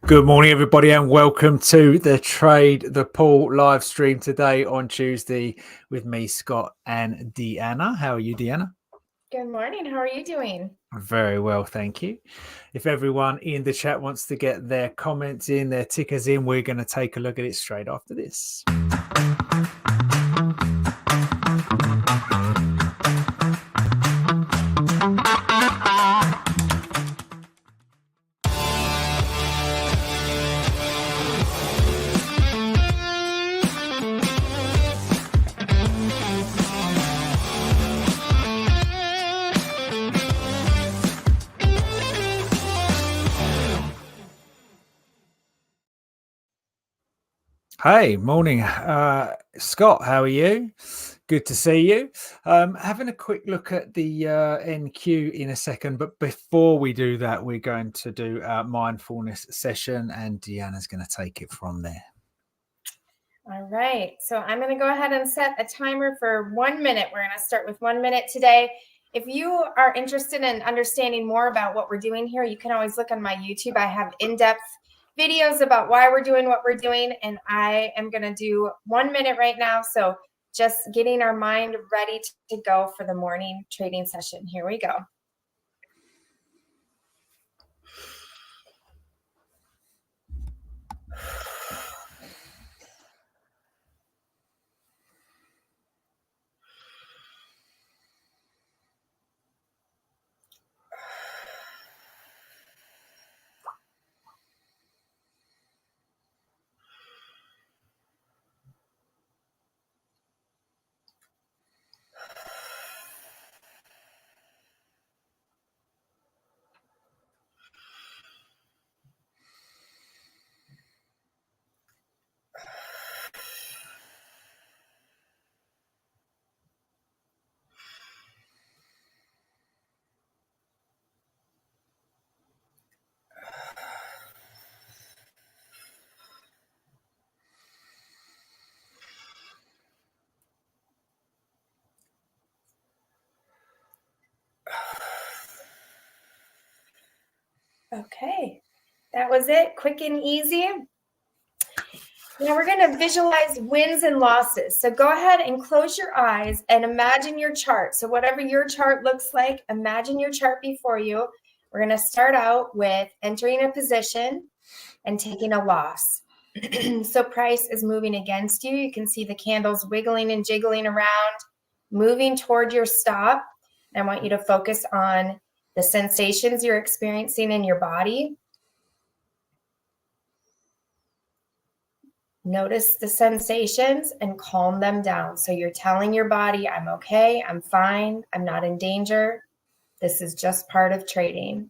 Good morning, everybody, and welcome to the Trade the Pool live stream today on Tuesday with me, Scott, and Deanna. How are you, Deanna? Good morning. How are you doing? Very well, thank you. If everyone in the chat wants to get their comments in, their tickers in, we're going to take a look at it straight after this. Hey, morning, Scott. How are you? Good to see you. Having a quick look at the NQ in a second, but before we do that, we're going to do our mindfulness session, and Deanna's going to take it from there. All right. So I'm going to go ahead and set a timer for 1 minute. We're going to start with 1 minute today. If you are interested in understanding more about what we're doing here, you can always look on my YouTube. I have in-depth videos about why we're doing what we're doing, and I am going to do 1 minute right now. So just getting our mind ready to go for the morning trading session. Here we go. Okay, that was it. Quick and easy. Now we're going to visualize wins and losses. So go ahead and close your eyes and imagine your chart. So whatever your chart looks like, imagine your chart before you. We're going to start out with entering a position and taking a loss. So price is moving against you. You can see the candles wiggling and jiggling around, moving toward your stop. I want you to focus on the sensations you're experiencing in your body. Notice the sensations and calm them down. So you're telling your body, I'm okay, I'm fine, I'm not in danger. This is just part of trading.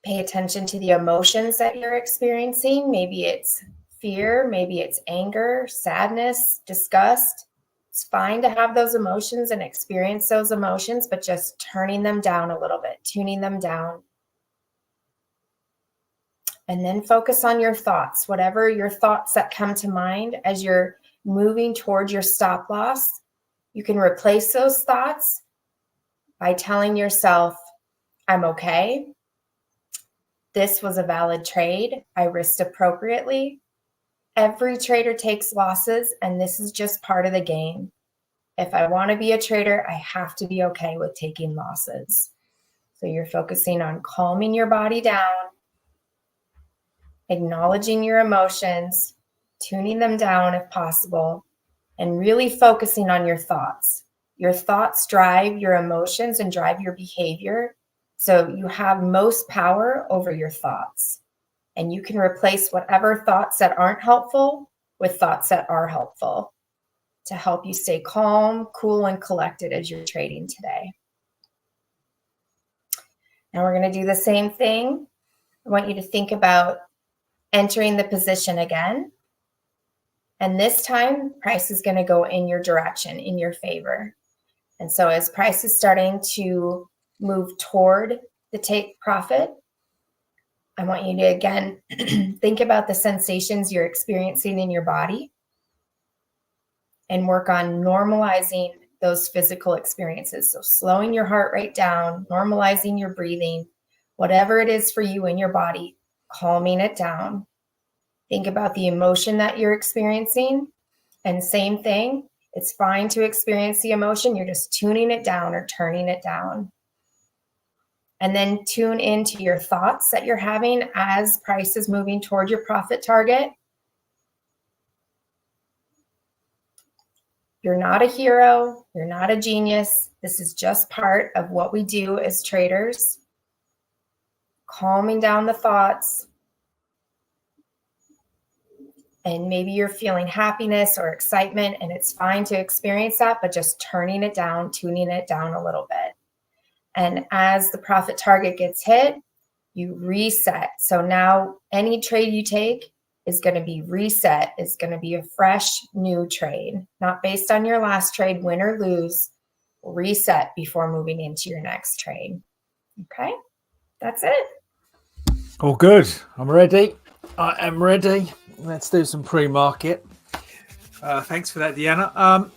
Pay attention to the emotions that you're experiencing. Maybe it's fear, maybe it's anger, sadness, disgust. It's fine to have those emotions and experience those emotions, but just turning them down a little bit, tuning them down. And then focus on your thoughts, whatever your thoughts that come to mind as you're moving towards your stop loss. You can replace those thoughts by telling yourself, I'm okay. This was a valid trade. I risked appropriately. Every trader takes losses, and this is just part of the game. If I want to be a trader, I have to be okay with taking losses. So you're focusing on calming your body down, acknowledging your emotions, tuning them down if possible, and really focusing on your thoughts. Your thoughts drive your emotions and drive your behavior. So you have most power over your thoughts. And you can replace whatever thoughts that aren't helpful with thoughts that are helpful to help you stay calm, cool, and collected as you're trading today. Now we're going to do the same thing. I want you to think about entering the position again. And this time, price is going to go in your direction, in your favor. And so as price is starting to move toward the take profit, I want you to, again, think about the sensations you're experiencing in your body and work on normalizing those physical experiences. So slowing your heart rate down, normalizing your breathing, whatever it is for you in your body, calming it down. Think about the emotion that you're experiencing. And same thing, it's fine to experience the emotion. You're just tuning it down or turning it down. And then tune into your thoughts that you're having as price is moving toward your profit target. You're not a hero. You're not a genius. This is just part of what we do as traders. Calming down the thoughts. And maybe you're feeling happiness or excitement, and it's fine to experience that, but just turning it down, tuning it down a little bit. And as the profit target gets hit, you reset. So now any trade you take is going to be reset. It's going to be a fresh new trade, not based on your last trade, win or lose. Reset before moving into your next trade. Okay, that's it. All good. I'm ready. I am ready. Let's do some pre-market. Thanks for that, Deanna.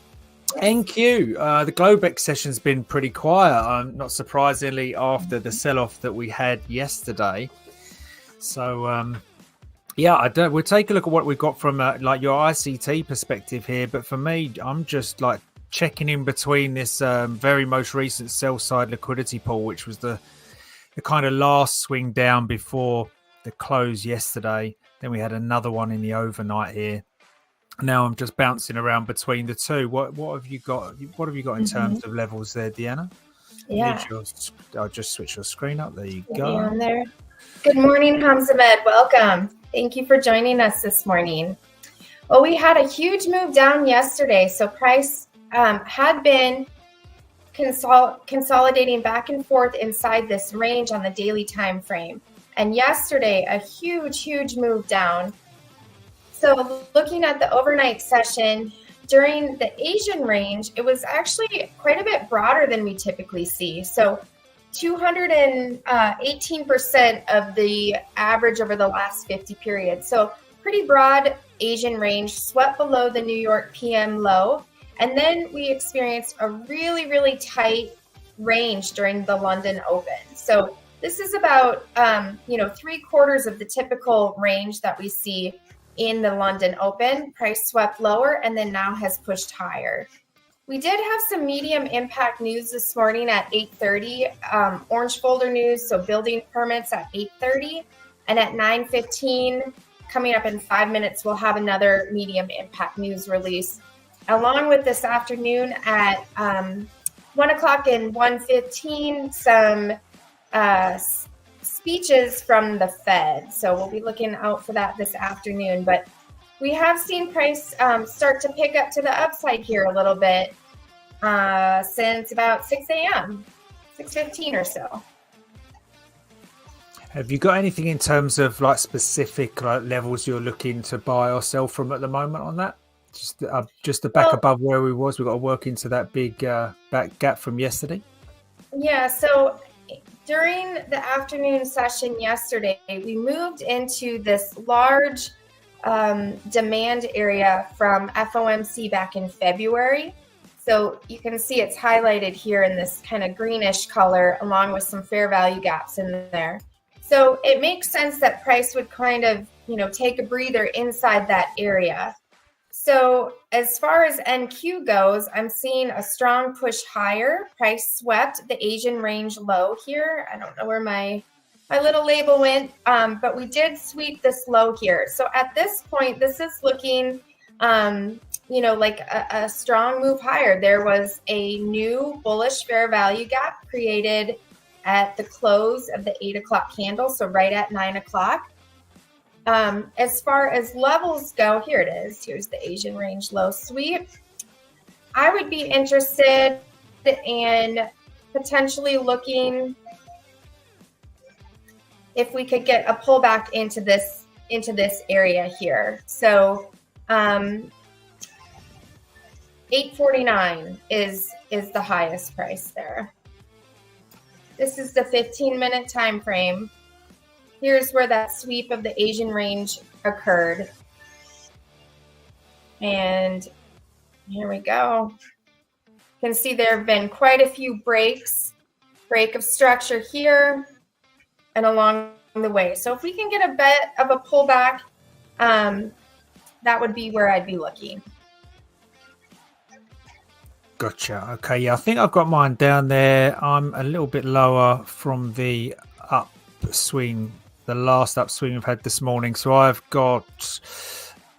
NQ, the Globex session's been pretty quiet, not surprisingly, after the sell-off that we had yesterday. So, we'll take a look at what we've got from like your ICT perspective here. But for me, I'm just like checking in between this very most recent sell-side liquidity pool, which was the kind of last swing down before the close yesterday. Then we had another one in the overnight here. Now I'm just bouncing around between the two. What have you got? What have you got in terms of levels there, Deanna? Yeah. I'll just switch your screen up. There you go. On there. Good morning, Hamzamed. Welcome. Thank you for joining us this morning. Well, we had a huge move down yesterday. So price had been consolidating back and forth inside this range on the daily time frame. And yesterday, a huge move down. So looking at the overnight session, during the Asian range, it was actually quite a bit broader than we typically see. So 218% of the average over the last 50 periods. So pretty broad Asian range, swept below the New York PM low. And then we experienced a really tight range during the London Open. So this is about, 3/4 of the typical range that we see in the London Open. Price swept lower and then now has pushed higher. We did have some medium impact news this morning at 8:30, orange folder news, so building permits at 8:30, and at 9:15, coming up in 5 minutes, we'll have another medium impact news release. Along with this afternoon at 1 o'clock and 1:15, some speeches from the Fed. So we'll be looking out for that this afternoon. But we have seen price start to pick up to the upside here a little bit since about 6 a.m., 6:15 or so. Have you got anything in terms of like specific levels you're looking to buy or sell from at the moment on that? Just the back above where we was. We've got to work into that big back gap from yesterday. Yeah, so during the afternoon session yesterday, we moved into this large demand area from FOMC back in February. So you can see it's highlighted here in this kind of greenish color along with some fair value gaps in there. So it makes sense that price would kind of, take a breather inside that area. So as far as NQ goes, I'm seeing a strong push higher. Price swept the Asian range low here. I don't know where my little label went, but we did sweep this low here. So at this point, this is looking, like a strong move higher. There was a new bullish fair value gap created at the close of the 8 o'clock candle, so right at 9 o'clock. As far as levels go, here it is. Here's the Asian range low sweep. I would be interested in potentially looking if we could get a pullback into this area here. So 849 is the highest price there. This is the 15-minute time frame. Here's where that sweep of the Asian range occurred. And here we go. You can see there have been quite a few breaks. Break of structure here, and along the way. So if we can get a bit of a pullback, that would be where I'd be looking. Gotcha. Okay, yeah, I think I've got mine down there. I'm a little bit lower from the upswing, the last upswing we've had this morning. So I've got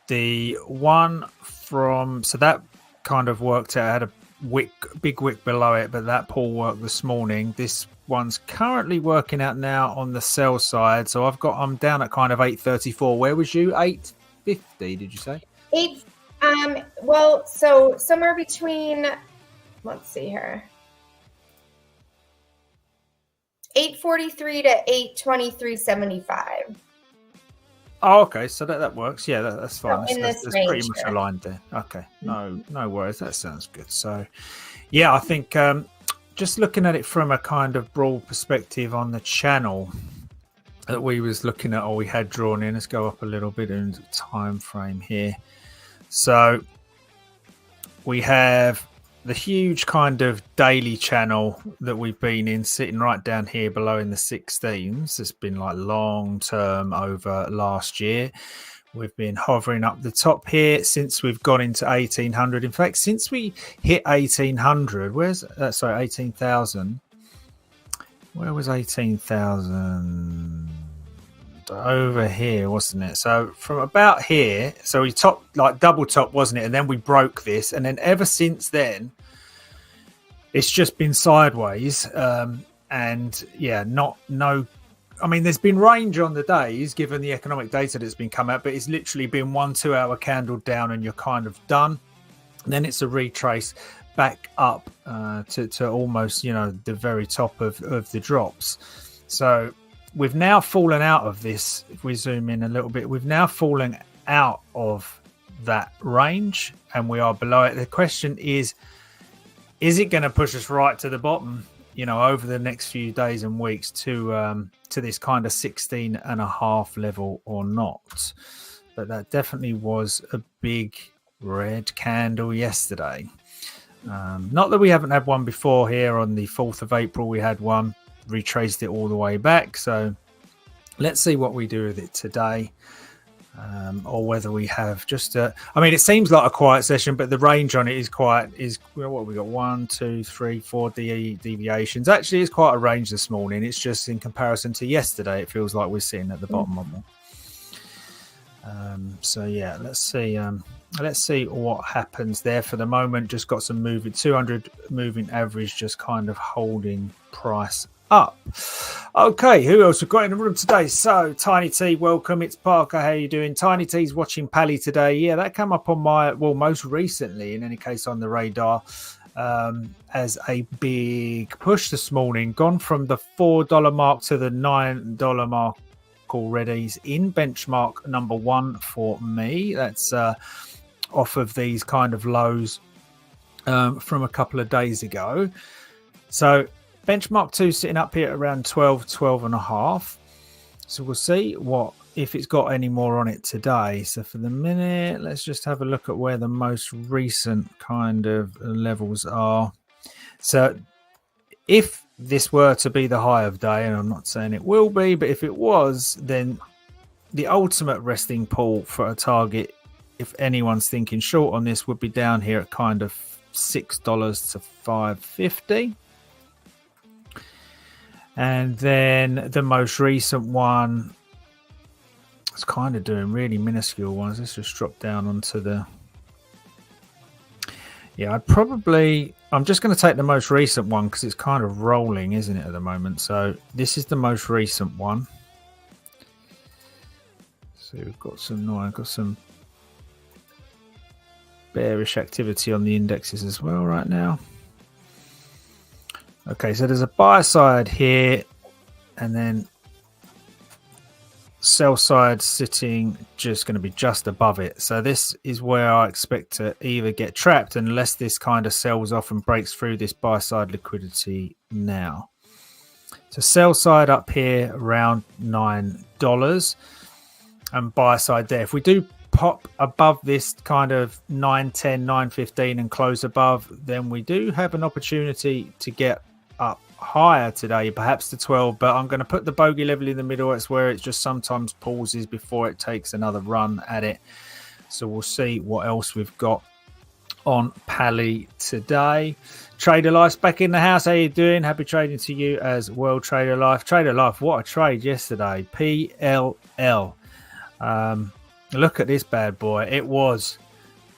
the one from, so that kind of worked out. I had a big wick below it, but that pull worked this morning. This one's currently working out now on the sell side. So I'm down at kind of 834. Where was you? 850, did you say? Well, so somewhere between, let's see here, 843 to 823.75. Oh, okay. So that works. Yeah, that's fine. So that's pretty much aligned there. Okay. No worries. That sounds good. So, yeah, I think just looking at it from a kind of broad perspective on the channel that we was looking at, or we had drawn in, let's go up a little bit in the time frame here. So we have the huge kind of daily channel that we've been in, sitting right down here below in the 16s. It's been like long term over last year. We've been hovering up the top here since we've gone into 1800. In fact, since we hit 1800, 18,000. Where was 18,000? Over here, wasn't it? So from about here, so we topped like double top, wasn't it? And then we broke this, and then ever since then it's just been sideways. And yeah, I mean, there's been range on the days given the economic data that's been come out, but it's literally been 1-2 hour candle down and you're kind of done. And then it's a retrace back up to almost, the very top of the drops. So we've now fallen out of this. If we zoom in a little bit, we've now fallen out of that range and we are below it. The question is it going to push us right to the bottom, over the next few days and weeks to this kind of 16.5 level or not? But that definitely was a big red candle yesterday. Not that we haven't had one before. Here on the 4th of April, we had one. Retraced it all the way back, so let's see what we do with it today, or whether we have just I mean, it seems like a quiet session, but the range on it is what we got, 1 2 3 4 deviations. Actually, it's quite a range this morning. It's just in comparison to yesterday, it feels like we're sitting at the bottom of it. So yeah, let's see what happens there. For the moment, just got some moving 200 moving average, just kind of holding price up. Okay, who else we've got in the room today? So Tiny T, welcome. It's Parker. How you doing? Tiny T's watching Pally today. Yeah, that came up on my, most recently, in any case, on the radar as a big push this morning. Gone from the $4 mark to the $9 mark already. He's in benchmark number 1 for me. That's off of these kind of lows from a couple of days ago. So benchmark 2 sitting up here at around 12 and a half. So we'll see if it's got any more on it today. So for the minute, let's just have a look at where the most recent kind of levels are. So if this were to be the high of day, and I'm not saying it will be, but if it was, then the ultimate resting pull for a target, if anyone's thinking short on this, would be down here at kind of $6 to $5.50. And then the most recent one, it's kind of doing really minuscule ones. Let's just drop down onto the... Yeah, I'm just going to take the most recent one because it's kind of rolling, isn't it, at the moment? So this is the most recent one. So we've got some bearish activity on the indexes as well right now. Okay, so there's a buy side here and then sell side sitting just going to be just above it. So this is where I expect to either get trapped unless this kind of sells off and breaks through this buy side liquidity now. So sell side up here around $9 and buy side there. If we do pop above this kind of 9.10, 9.15 and close above, then we do have an opportunity to get up higher today, perhaps to 12, but I'm going to put the bogey level in the middle. It's where it just sometimes pauses before it takes another run at it. So we'll see what else we've got on Pally today. Trader Life's back in the house. How you doing? Happy trading to you as well, Trader Life. Trader Life, what a trade yesterday. PLL. Look at this bad boy. It was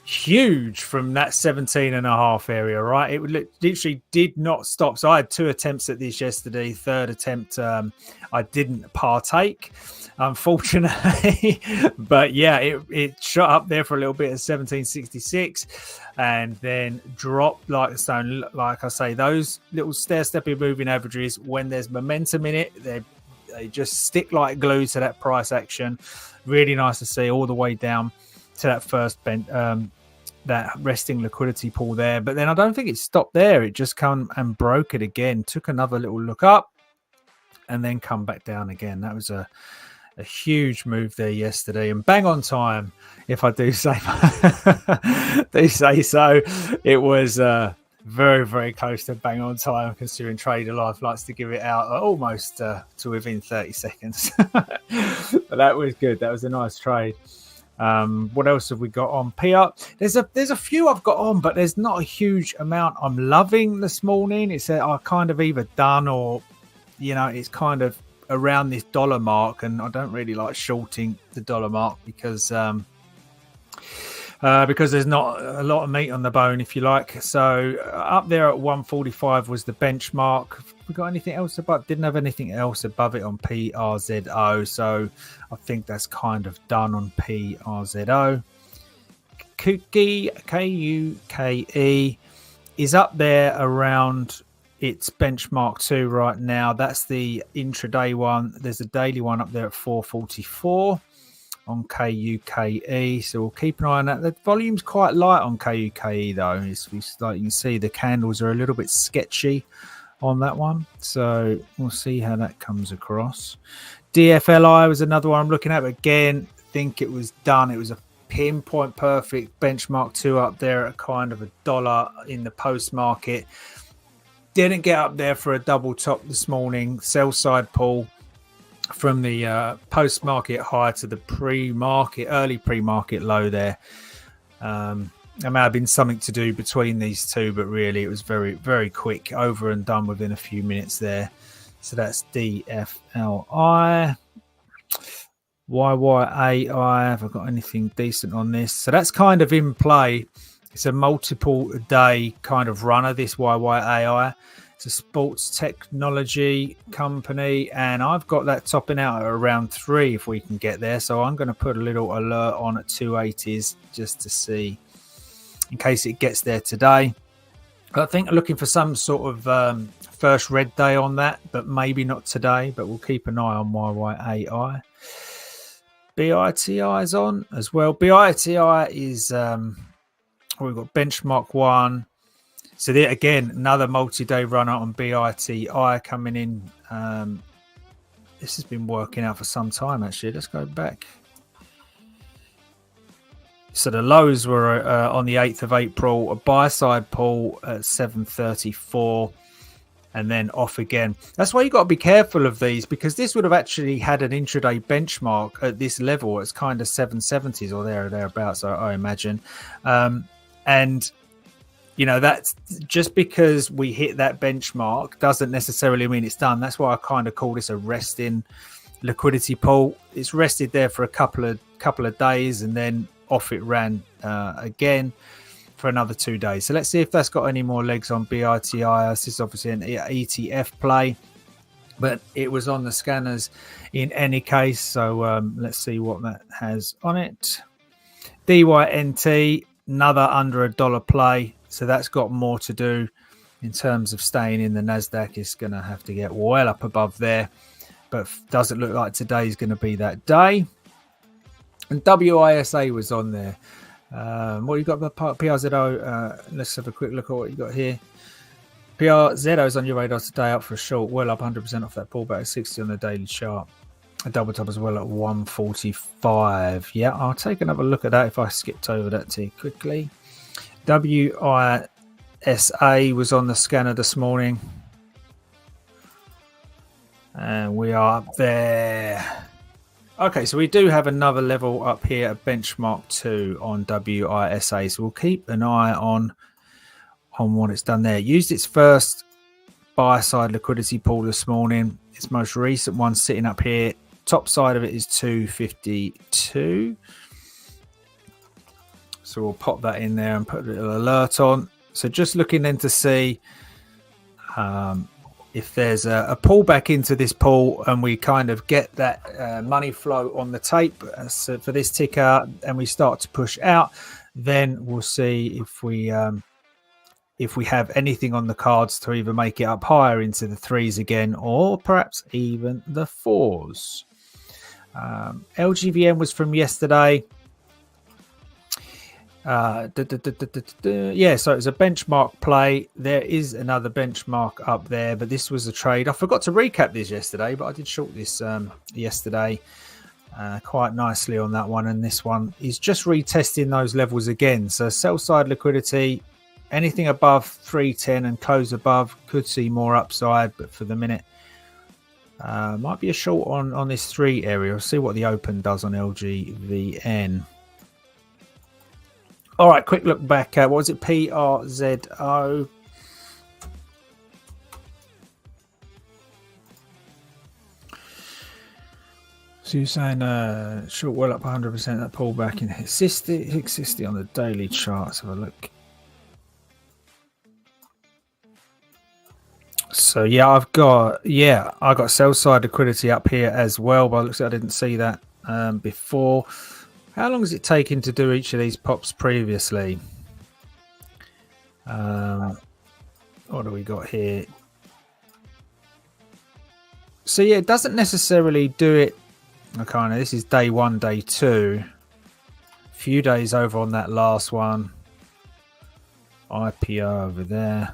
huge from that 17.5 area, right? It literally did not stop. So I had 2 attempts at this yesterday. Third attempt, I didn't partake, unfortunately. But yeah, it shot up there for a little bit at 1766 and then dropped like a stone. Like I say, those little stair-stepping moving averages, when there's momentum in it, they just stick like glue to that price action. Really nice to see all the way down to that first bent, that resting liquidity pool there. But then I don't think it stopped there. It just come and broke it again, took another little look up and then come back down again. That was a huge move there yesterday, and bang on time, if I do say so. It was very, very close to bang on time, considering Trader Life likes to give it out almost to within 30 seconds. But that was good. That was a nice trade. What else have we got on PR? There's a few I've got on, but there's not a huge amount I'm loving this morning. It's I kind of either done or, it's kind of around this dollar mark, and I don't really like shorting the dollar mark because there's not a lot of meat on the bone, if you like. So up there at 145 was the benchmark. We got anything else above? Didn't have anything else above it on PRZO. So I think that's kind of done on PRZO. Kuke, KUKE, is up there around its benchmark 2 right now. That's the intraday one. There's a daily one up there at 444 on KUKE. So we'll keep an eye on that. The volume's quite light on KUKE though. It's like you can see the candles are a little bit sketchy on that one. So we'll see how that comes across. DFLI was another one I'm looking at. But again, I think it was done. It was a pinpoint perfect benchmark 2 up there at kind of $1 in the post market. Didn't get up there for a double top this morning. Sell side pull from the post market high to the early pre-market low there. There may have been something to do between these two, but really it was very, very quick, over and done within a few minutes there. So that's DFLI. YYAI, have I got anything decent on this? So that's kind of in play. It's a multiple day kind of runner, this YYAI. It's a sports technology company, and I've got that topping out at around 3 if we can get there. So I'm going to put a little alert on at 280s just to see in case it gets there today. I think I'm looking for some sort of first red day on that, but maybe not today, but we'll keep an eye on YYAI. BITI is on as well. BITI is, we've got benchmark 1. So there again, another multi-day runner on BITI coming in. This has been working out for some time, actually. Let's go back. So the lows were on the 8th of April, a buy-side pull at 734, and then off again. That's why you've got to be careful of these, because this would have actually had an intraday benchmark at this level. It's kind of 770s or thereabouts, I imagine. And, that's just because we hit that benchmark doesn't necessarily mean it's done. That's why I kind of call this a resting liquidity pull. It's rested there for a couple of days, and then off it ran again for another 2 days. So let's see if that's got any more legs on BITI. This is obviously an ETF play, but it was on the scanners in any case. So let's see what that has on it. DYNT, another under $1 play. So that's got more to do in terms of staying in the NASDAQ. It's going to have to get well up above there, but doesn't look like today's going to be that day. And WISA was on there. What you got about PRZO? Let's have a quick look at what you got here. PRZO is on your radar today, up for a short, well up 100% off that pullback at 60 on the daily chart. A double top as well at 145. Yeah, I'll take another look at that if I skipped over that too quickly. WISA was on the scanner this morning. And we are up there. Okay, so we do have another level up here at benchmark 2 on WISA. So we'll keep an eye on what it's done there. It used its first buy side liquidity pool this morning. Its most recent one sitting up here. Top side of it is 252. So we'll pop that in there and put a little alert on. So just looking then to see if there's a pullback into this pool and we kind of get that money flow on the tape so for this ticker and we start to push out, then we'll see if we have anything on the cards to either make it up higher into the 3s again or perhaps even the 4s. LGVM was from yesterday. Yeah, so it's a benchmark play. There is another benchmark up there, but this was a trade. I forgot to recap this yesterday, but I did short this yesterday quite nicely on that one. And this one is just retesting those levels again. So sell side liquidity, anything above 310 and close above could see more upside, but for the minute, might be a short on this 3 area. We'll see what the open does on LGVN. All right, quick look back at, what was it, PRZO? So you're saying short well up 100%, that pullback in 60 on the daily chart. Let's have a look. So yeah, I got sell side liquidity up here as well, but it looks like I didn't see that before. How long has it taken to do each of these pops previously? What do we got here? So yeah, it doesn't necessarily do it. Okay, now this is day 1, day 2. A few days over on that last one. IPO over there.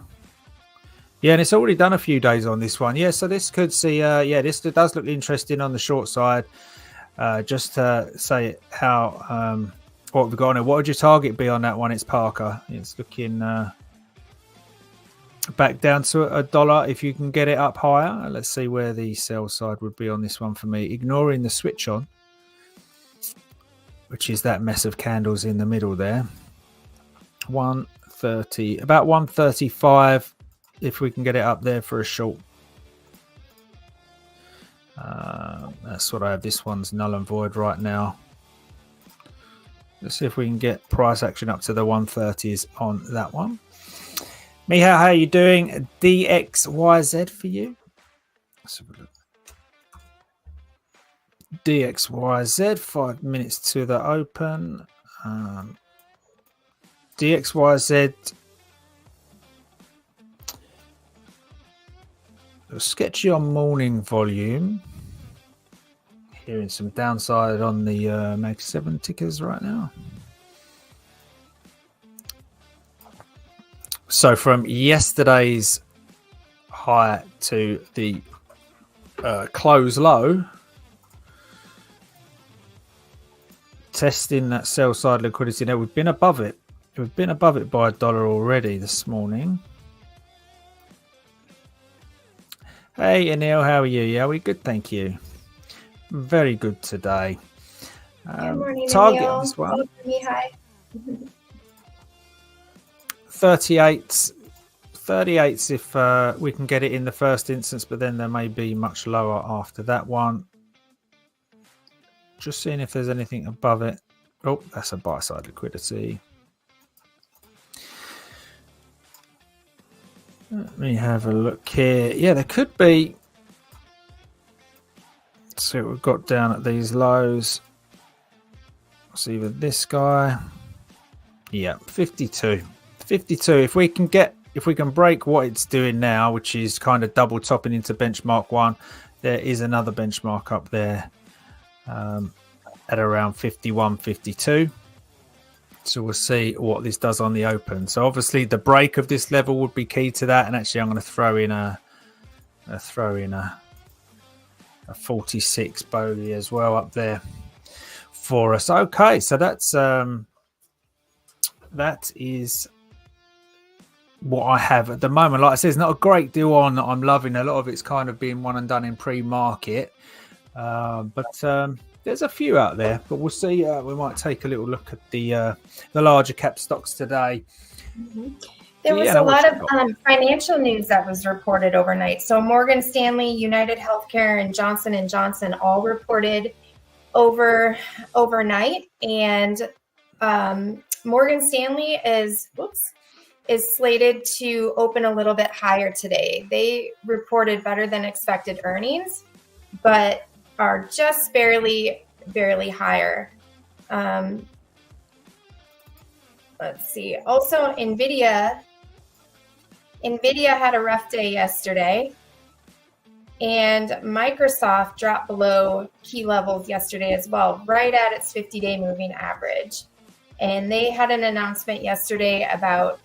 Yeah, and it's already done a few days on this one. Yeah, so this could see, this does look interesting on the short side. Just to say how what we've got on it. What would your target be on that one? It's Parker. It's looking back down to $1 if you can get it up higher. Let's see where the sell side would be on this one for me. Ignoring the switch on, which is that mess of candles in the middle there. 130, about 135 if we can get it up there for a short. That's what I have. This one's null and void right now. Let's see if we can get price action up to the 130s on that one. Miha, how are you doing? DXYZ for you. Let's have a look. DXYZ, 5 minutes to the open. DXYZ. Sketchy on morning volume. Hearing some downside on the Mag 7 tickers right now. So from yesterday's high to the close low, testing that sell side liquidity. Now we've been above it. We've been above it by $1 already this morning. Hey Anil, how are you? Yeah, we good, thank you. Very good today. Good morning, target Anil. on this one. Hi. 38s if we can get it in the first instance, but then there may be much lower after that one. Just seeing if there's anything above it. Oh, that's a buy side liquidity. Let me have a look here. Yeah, there could be. Let's see what we've got down at these lows. It's either this guy. Yeah, 52. 52. If we can break what it's doing now, which is kind of double topping into benchmark 1, there is another benchmark up there at around 51, 52. So we'll see what this does on the open. So obviously the break of this level would be key to that. And actually I'm going to throw in a 46 bogey as well up there for us. Okay, so that is what I have at the moment. Like I said, there's not a great deal on that I'm loving. A lot of it's kind of being one and done in pre-market. But there's a few out there. But we'll see. We might take a little look at the larger cap stocks today. Mm-hmm. There was a lot of financial news that was reported overnight. So Morgan Stanley, United Healthcare, and Johnson & Johnson all reported overnight. And Morgan Stanley is slated to open a little bit higher today. They reported better than expected earnings, but are just barely higher. Let's see. Also, NVIDIA had a rough day yesterday, and Microsoft dropped below key levels yesterday as well, right at its 50-day moving average. And they had an announcement yesterday about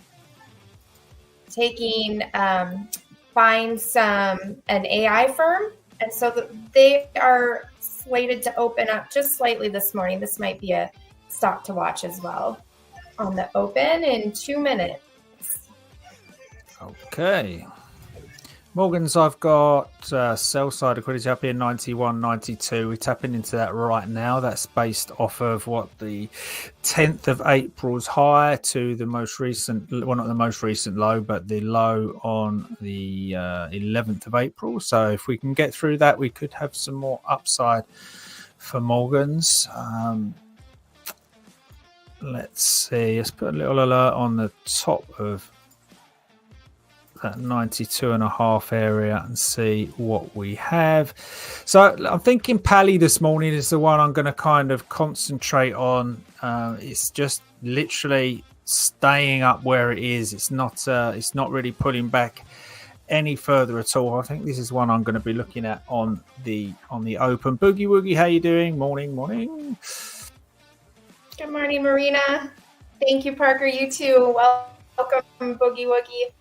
buying an AI firm. And so they are slated to open up just slightly this morning. This might be a stock to watch as well on the open in 2 minutes. Okay. Morgan's, I've got sell side liquidity up here 91.92. We're tapping into that right now. That's based off of what the 10th of April's high to the most recent, well, not the most recent low, but the low on the 11th of April. So if we can get through that, we could have some more upside for Morgan's. Let's see. Let's put a little alert on the top of that 92.5 area and see what we have. So I'm thinking Pally this morning is the one I'm going to kind of concentrate on. It's just literally staying up where it is. It's not really pulling back any further at all. I think this is one I'm going to be looking at on the open. Boogie Woogie, how you doing? Morning. Good morning, Marina. Thank you, Parker. You too. Welcome, Boogie Woogie.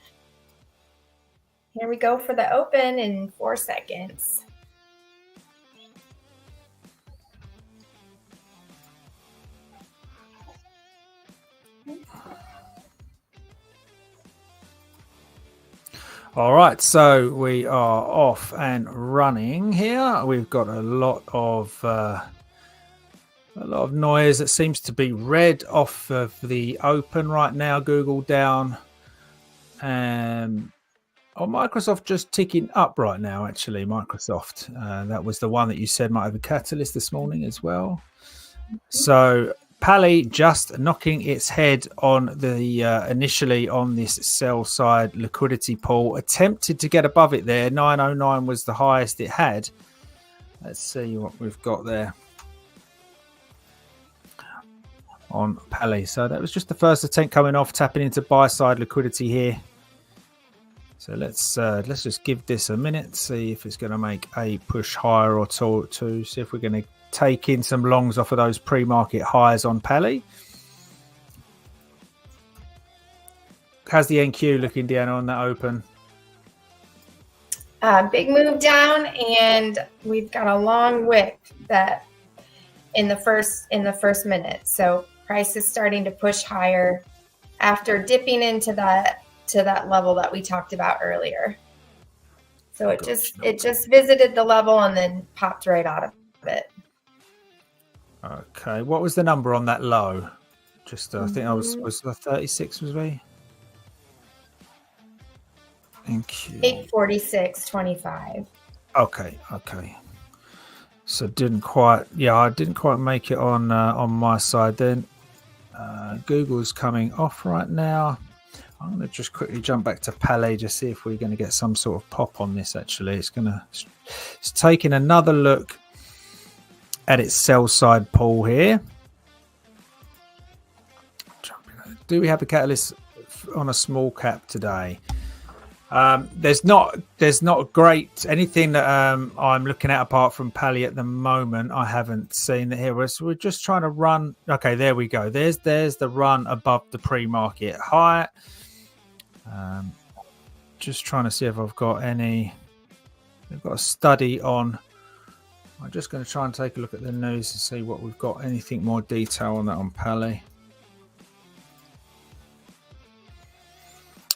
Here we go for the open in 4 seconds. All right, so we are off and running here. We've got a lot of noise that seems to be red off of the open right now. Google down. Microsoft just ticking up right now, actually. Microsoft. That was the one that you said might have a catalyst this morning as well. So Pally just knocking its head on the initially on this sell side liquidity pool. Attempted to get above it there. 909 was the highest it had. Let's see what we've got there on Pally. So that was just the first attempt coming off, tapping into buy side liquidity here. So let's just give this a minute, see if it's going to make a push higher or two, see if we're going to take in some longs off of those pre-market highs on Pally. How's the NQ looking, Deanna, on that open? Big move down, and we've got a long wick that in the first minute. So price is starting to push higher after dipping into that level that we talked about earlier. So it just visited the level and then popped right out of it. Okay, what was the number on that low? Just I think I was the 36 was we? Thank you. 846.25. Okay. So I didn't quite make it on my side then. Google's coming off right now. I'm going to just quickly jump back to Pally, just see if we're going to get some sort of pop on this. Actually, it's taking another look at its sell side pool here. Do we have a catalyst on a small cap today? There's not great anything that I'm looking at apart from Pally at the moment. I haven't seen it here. So we're just trying to run. Okay, there we go. There's the run above the pre-market high. Just trying to see if I've got any. We've got a study on. I'm just going to try and take a look at the news to see what we've got. Anything more detail on that on Pally?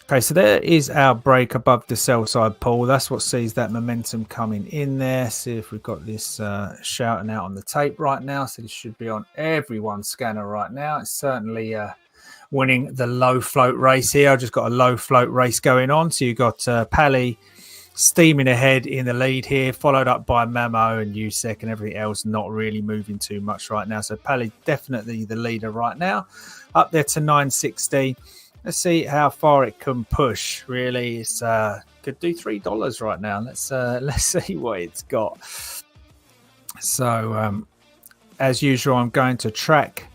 Okay, so there is our break above the sell side pool. That's what sees that momentum coming in there. See if we've got this shouting out on the tape right now. So this should be on everyone's scanner right now. It's certainly winning the low float race here. I've just got a low float race going on. So you've got Pally steaming ahead in the lead here, followed up by Memo and USEC and everything else not really moving too much right now. So Pally definitely the leader right now, up there to 960. Let's see how far it can push. Really, it's could do $3 right now. Let's see what it's got. So as usual, I'm going to track.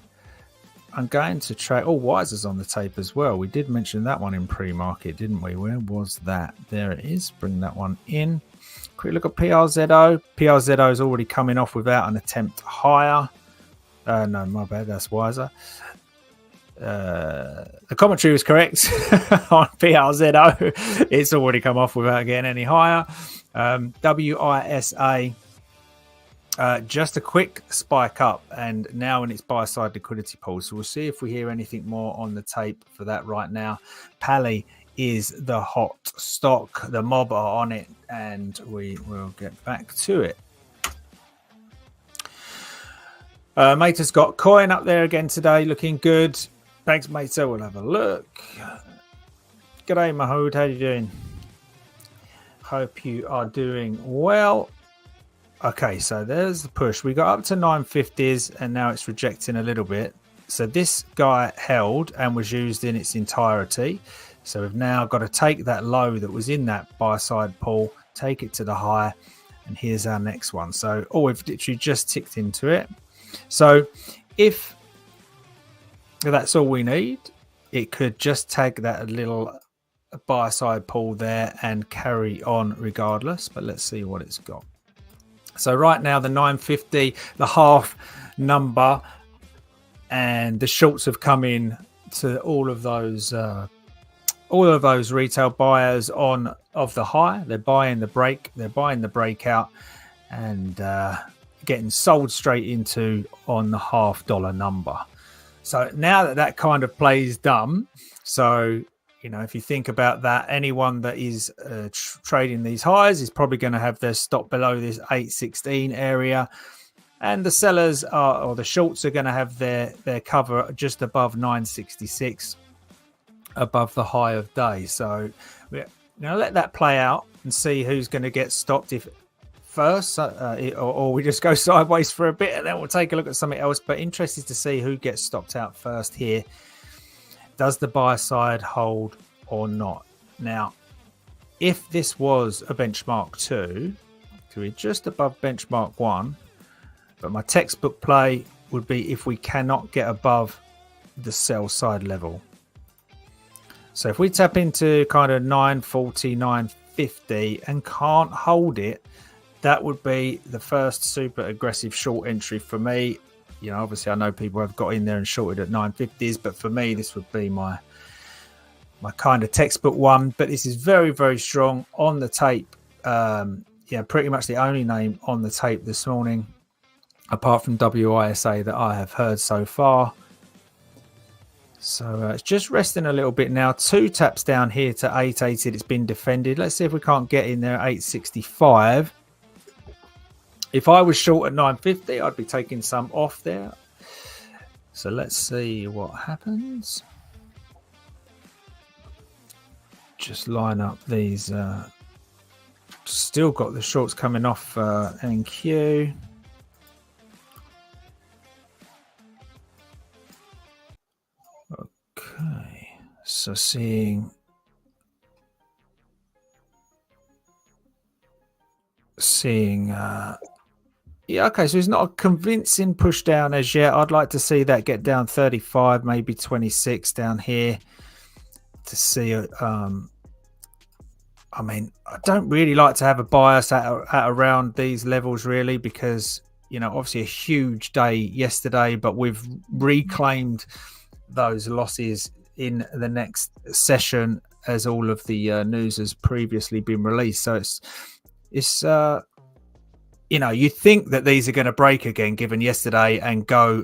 Oh, Wiser's on the tape as well. We did mention that one in pre-market, didn't we? Where was that? There it is. Bring that one in. Quick look at PRZO. PRZO is already coming off without an attempt higher. No, my bad. That's Wiser. The commentary was correct on PRZO. It's already come off without getting any higher. WISA, just a quick spike up, and now in its buy side liquidity pool. So we'll see if we hear anything more on the tape for that right now. Pally is the hot stock. The mob are on it, and we will get back to it. Mater's got coin up there again today, looking good. Thanks, Mater. We'll have a look. G'day, Mahood. How you doing? Hope you are doing well. Okay, so there's the push. We got up to 950s, and now it's rejecting a little bit. So this guy held and was used in its entirety. So we've now got to take that low that was in that buy side pool, take it to the high, and here's our next one. So, we've literally just ticked into it. So if that's all we need, it could just tag that little buy side pool there and carry on regardless. But let's see what it's got. So right now the 950, the half number, and the shorts have come in to all of those retail buyers on of the high. They're buying the break, they're buying the breakout, and getting sold straight into on the $half number. So now that kind of plays dumb, so if you think about that, anyone that is trading these highs is probably going to have their stop below this 816 area, and the sellers or the shorts are going to have their cover just above 966, above the high of day. So let that play out and see who's going to get stopped if first, or we just go sideways for a bit and then we'll take a look at something else. But interested to see who gets stopped out first here. Does the buy side hold or not? Now, if this was a benchmark 2, so we're just above benchmark 1, but my textbook play would be if we cannot get above the sell side level. So if we tap into kind of 940, 950 and can't hold it, that would be the first super aggressive short entry for me. Obviously I know people have got in there and shorted at 950s, but for me, this would be my kind of textbook one. But this is very, very strong on the tape. Pretty much the only name on the tape this morning, apart from WISA, that I have heard so far. So it's just resting a little bit now. 2 taps down here to 880. It's been defended. Let's see if we can't get in there at 865. If I was short at 950, I'd be taking some off there. So let's see what happens. Just line up these. Still got the shorts coming off NQ. Okay, so seeing okay, so it's not a convincing push down as yet. I'd like to see that get down 35, maybe 26 down here to see it. I don't really like to have a bias at around these levels really, because obviously a huge day yesterday, but we've reclaimed those losses in the next session as all of the news has previously been released. So it's you think that these are going to break again given yesterday and go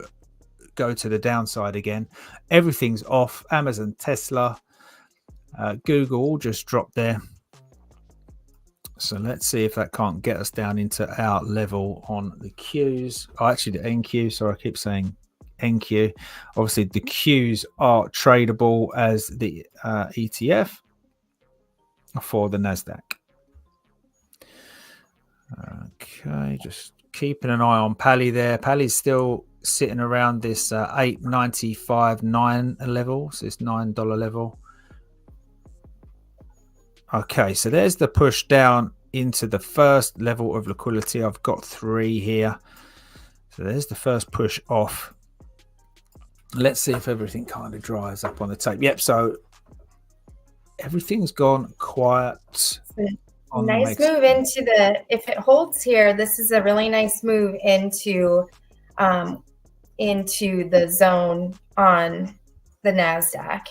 to the downside again. Everything's off. Amazon, Tesla, Google just dropped there. So let's see if that can't get us down into our level on the Qs. Oh, actually, the NQ. Sorry, I keep saying NQ. Obviously, the Qs are tradable as the ETF for the NASDAQ. Okay, just keeping an eye on Pally there. Pally's still sitting around this 8.95.9 level, so it's $9 level. Okay, so there's the push down into the first level of liquidity. I've got 3 here. So there's the first push off. Let's see if everything kind of dries up on the tape. Yep, so everything's gone quiet. Nice move into the, if it holds here, this is a really nice move into the zone on the NASDAQ.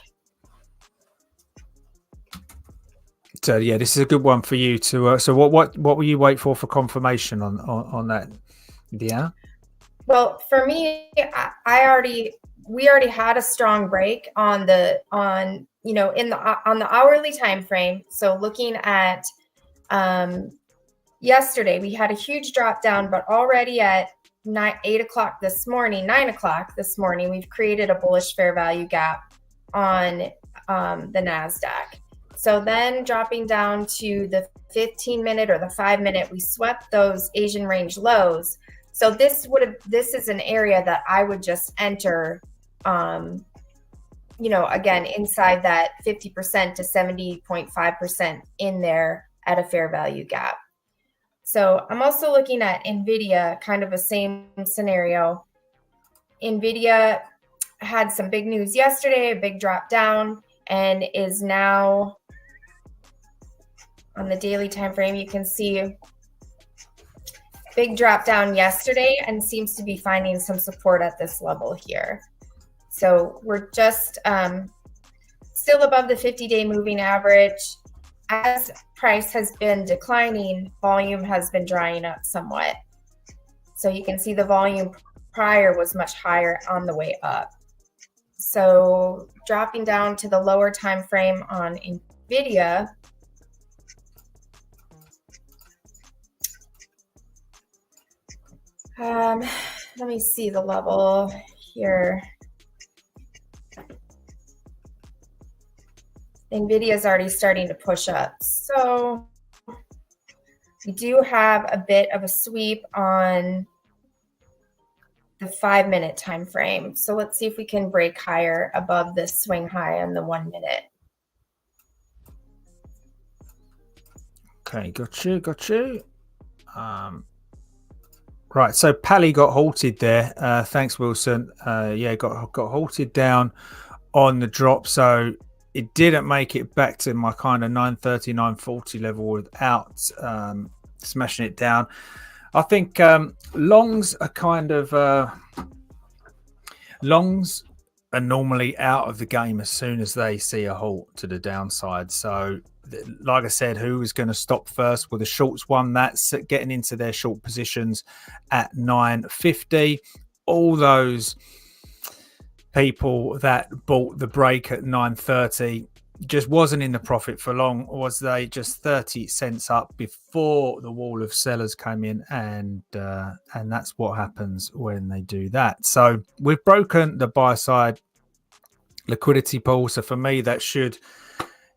So yeah, this is a good one for you to. So what will you wait for confirmation on that? Yeah. Well, for me, we already had a strong break on the on the hourly time frame. So looking at yesterday, we had a huge drop down, but already at 9 o'clock this morning, we've created a bullish fair value gap on the NASDAQ. So then dropping down to the 15-minute or the 5-minute, we swept those Asian range lows. So this is an area that I would just enter, again, inside that 50% to 70.5% in there at a fair value gap. So I'm also looking at NVIDIA, kind of a same scenario. NVIDIA had some big news yesterday, a big drop down, and is now on the daily time frame. You can see big drop down yesterday and seems to be finding some support at this level here. So we're just still above the 50-day moving average. As price has been declining, volume has been drying up somewhat. So you can see the volume prior was much higher on the way up. So dropping down to the lower time frame on NVIDIA, let me see the level here. NVIDIA is already starting to push up. So we do have a bit of a sweep on the 5-minute time frame. So let's see if we can break higher above this swing high on the 1 minute. Okay, got you. Right, so Pally got halted there. Thanks, Wilson. Yeah, got halted down on the drop. So it didn't make it back to my kind of 930, 940 level without smashing it down. I think longs are kind of longs are normally out of the game as soon as they see a halt to the downside. So like I said, who was going to stop first? Well, the shorts won that, getting into their short positions at 950. All those people that bought the break at 930 just wasn't in the profit for long, was they? Just 30 cents up before the wall of sellers came in, and that's what happens when they do that. So we've broken the buy side liquidity pool. So for me, that should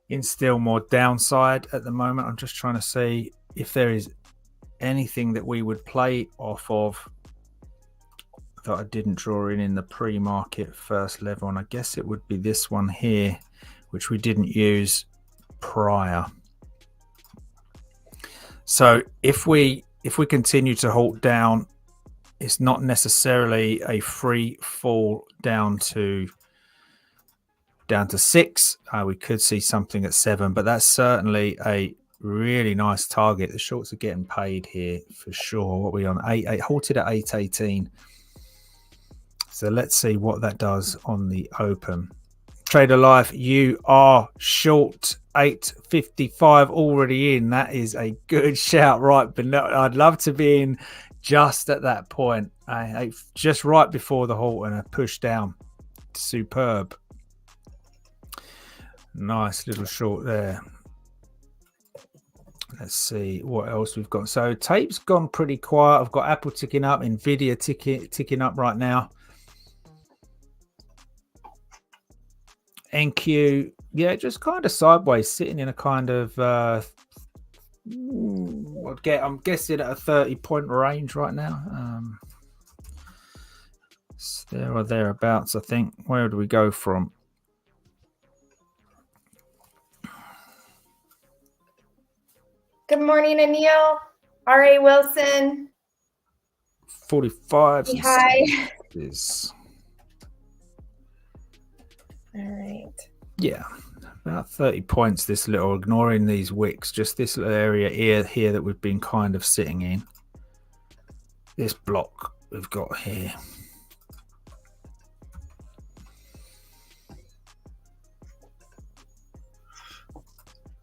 instill more downside at the moment. I'm just trying to see if there is anything that we would play off of that I didn't draw in the pre-market first level, and I guess it would be this one here, which we didn't use prior. So if we continue to halt down, it's not necessarily a free fall down to 6. We could see something at 7, but that's certainly a really nice target. The shorts are getting paid here for sure. What are we on? 8 halted at 818. So let's see what that does on the open. Trader Life, you are short 855 already in. That is a good shout, right? But no, I'd love to be in just at that point, just right before the halt and a push down. Superb. Nice little short there. Let's see what else we've got. So tape's gone pretty quiet. I've got Apple ticking up, Nvidia ticking up right now. NQ, yeah, just kind of sideways, sitting in a kind of I'm guessing at a 30-point range right now. It's there or thereabouts, I think. Where do we go from? Good morning, Anil. R.A. Wilson. 45. Hi. Is All right. yeah, about 30 points. This little, ignoring these wicks, just this little area here that we've been kind of sitting in. This block we've got here.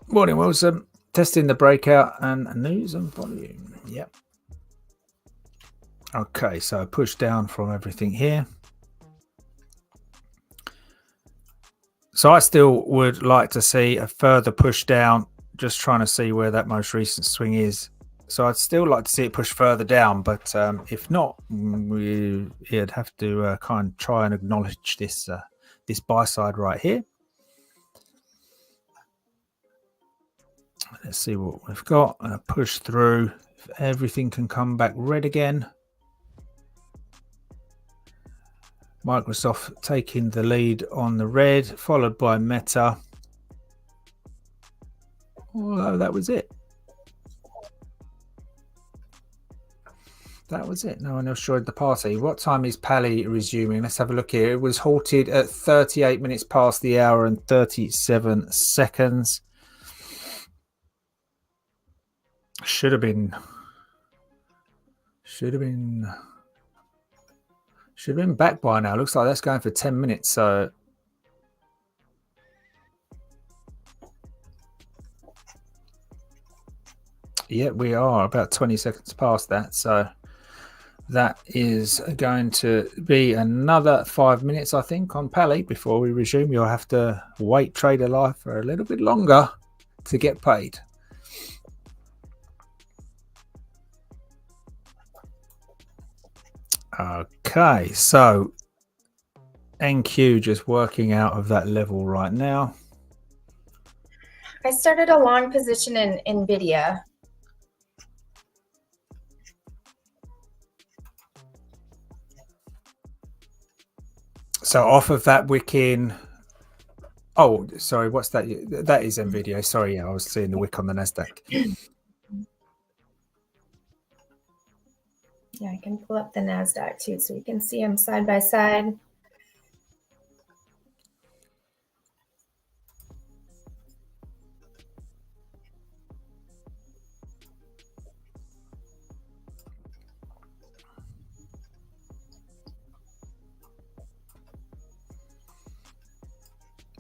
Morning, Wilson. Testing the breakout and news and volume. Yep. Okay, so push down from everything here. So I still would like to see a further push down, just trying to see where that most recent swing is. So I'd still like to see it push further down, but if not, we'd have to kind of try and acknowledge this this buy side right here. Let's see what we've got. Push through. If everything can come back red again. Microsoft taking the lead on the red, followed by Meta. Although that was it. That was it. No one else joined the party. What time is Pally resuming? Let's have a look here. It was halted at 38 minutes past the hour and 37 seconds. Should have been back by now. Looks like that's going for 10 minutes. So yeah, we are about 20 seconds past that. So that is going to be another 5 minutes, I think, on Pally before we resume. You'll have to wait Trader Life for a little bit longer to get paid. Okay, so NQ just working out of that level right now. I started a long position in NVIDIA. So off of that wicking. Oh, sorry, what's that? That is NVIDIA. Sorry, yeah, I was seeing the wick on the NASDAQ. Yeah, I can pull up the NASDAQ too, so you can see them side by side.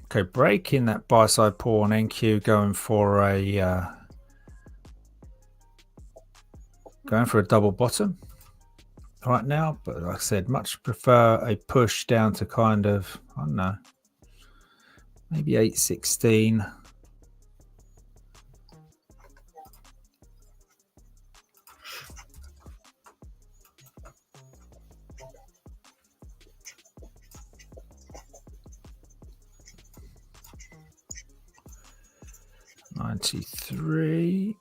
Okay, breaking that buy side pull on NQ, going for a double bottom right now. But like I said, much prefer a push down to kind of, I don't know, maybe 816. $93.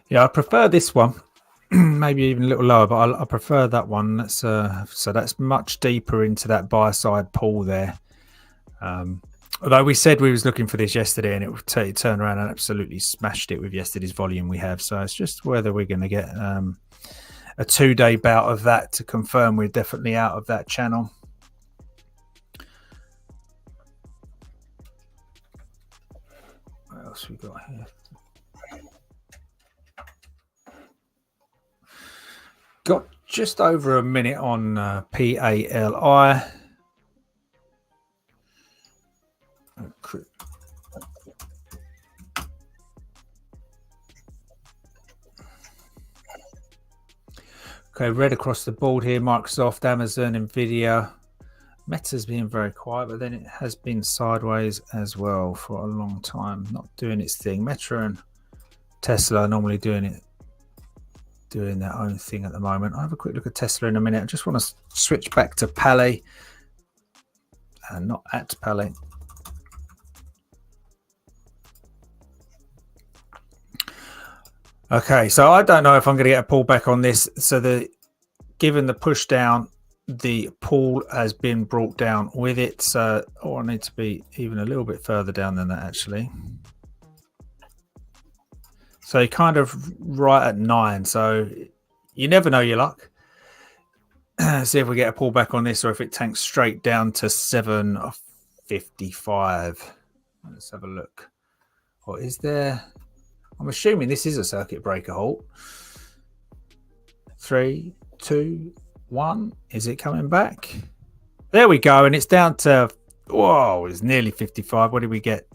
Yeah, I prefer this one. Maybe even a little lower, but I prefer that one. That's so that's much deeper into that buy side pull there. Although we said we was looking for this yesterday, and it turned around and absolutely smashed it with yesterday's volume we have. So it's just whether we're going to get a 2-day bout of that to confirm we're definitely out of that channel. What else we got here? Got just over a minute on PALI. Okay, red across the board here. Microsoft, Amazon, Nvidia. Meta's being very quiet, but then it has been sideways as well for a long time, not doing its thing. Meta and Tesla are normally doing their own thing at the moment. I'll have a quick look at Tesla in a minute. I just want to switch back to Pally and not at Pally. Okay, so I don't know if I'm going to get a pullback on this. So given the push down, the pull has been brought down with it. So I need to be even a little bit further down than that, actually. So you're kind of right at 9. So you never know your luck. See if we get a pullback on this or if it tanks straight down to 7.55. Let's have a look. Or is there... I'm assuming this is a circuit breaker halt. 3, 2, 1. Is it coming back? There we go. And it's down to, whoa, it's nearly 55. What did we get?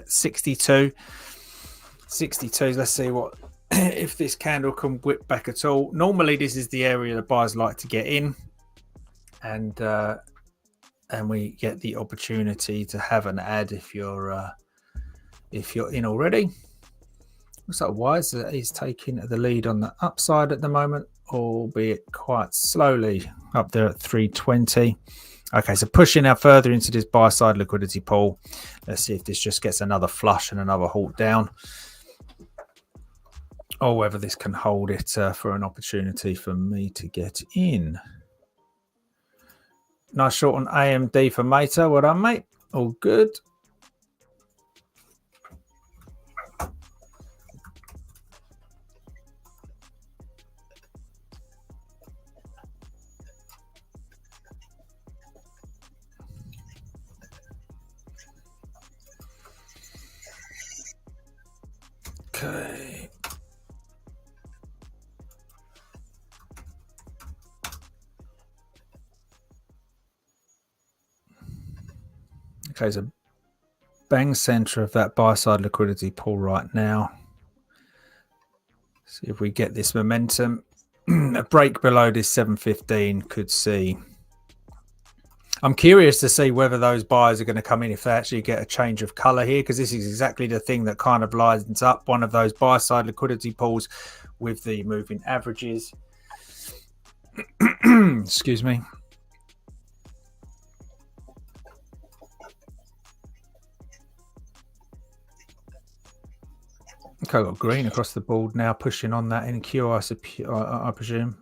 62. 62. Let's see what if this candle can whip back at all. Normally, this is the area the buyers like to get in. And we get the opportunity to have an ad if you're in already. Looks like Wise is taking the lead on the upside at the moment, albeit quite slowly up there at 320. Okay, so pushing now further into this buy side liquidity pool. Let's see if this just gets another flush and another halt down, or whether this can hold it for an opportunity for me to get in. Nice short on AMD for Meta. Well done, mate. All good. Okay. Okay, so bang center of that buy side liquidity pool right now. See if we get this momentum. A break below this 715 could see. I'm curious to see whether those buyers are going to come in if they actually get a change of color here, because this is exactly the thing that kind of lines up one of those buy side liquidity pools with the moving averages. Excuse me. Okay, I've got green across the board now, pushing on that NQ, I presume.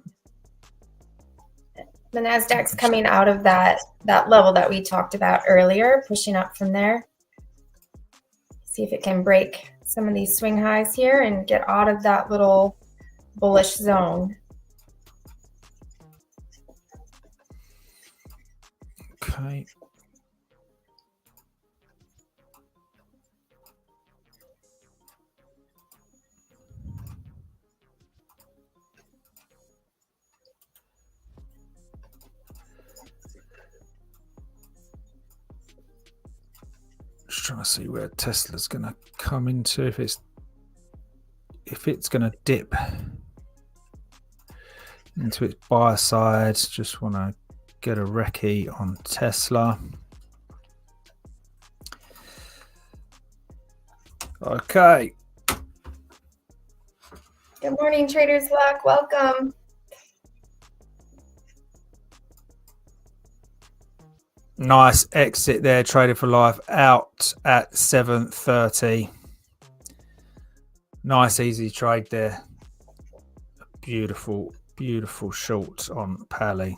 The Nasdaq's coming out of that level that we talked about earlier, pushing up from there. See if it can break some of these swing highs here and get out of that little bullish zone. Okay. Just trying to see where Tesla's going to come into, if it's going to dip into its buy side. Just want to get a recce on Tesla. Okay. Good morning, Traders Luck. Welcome. Nice exit there, Trader for Life, out at 7:30. Nice easy trade there. Beautiful, beautiful short on Pally.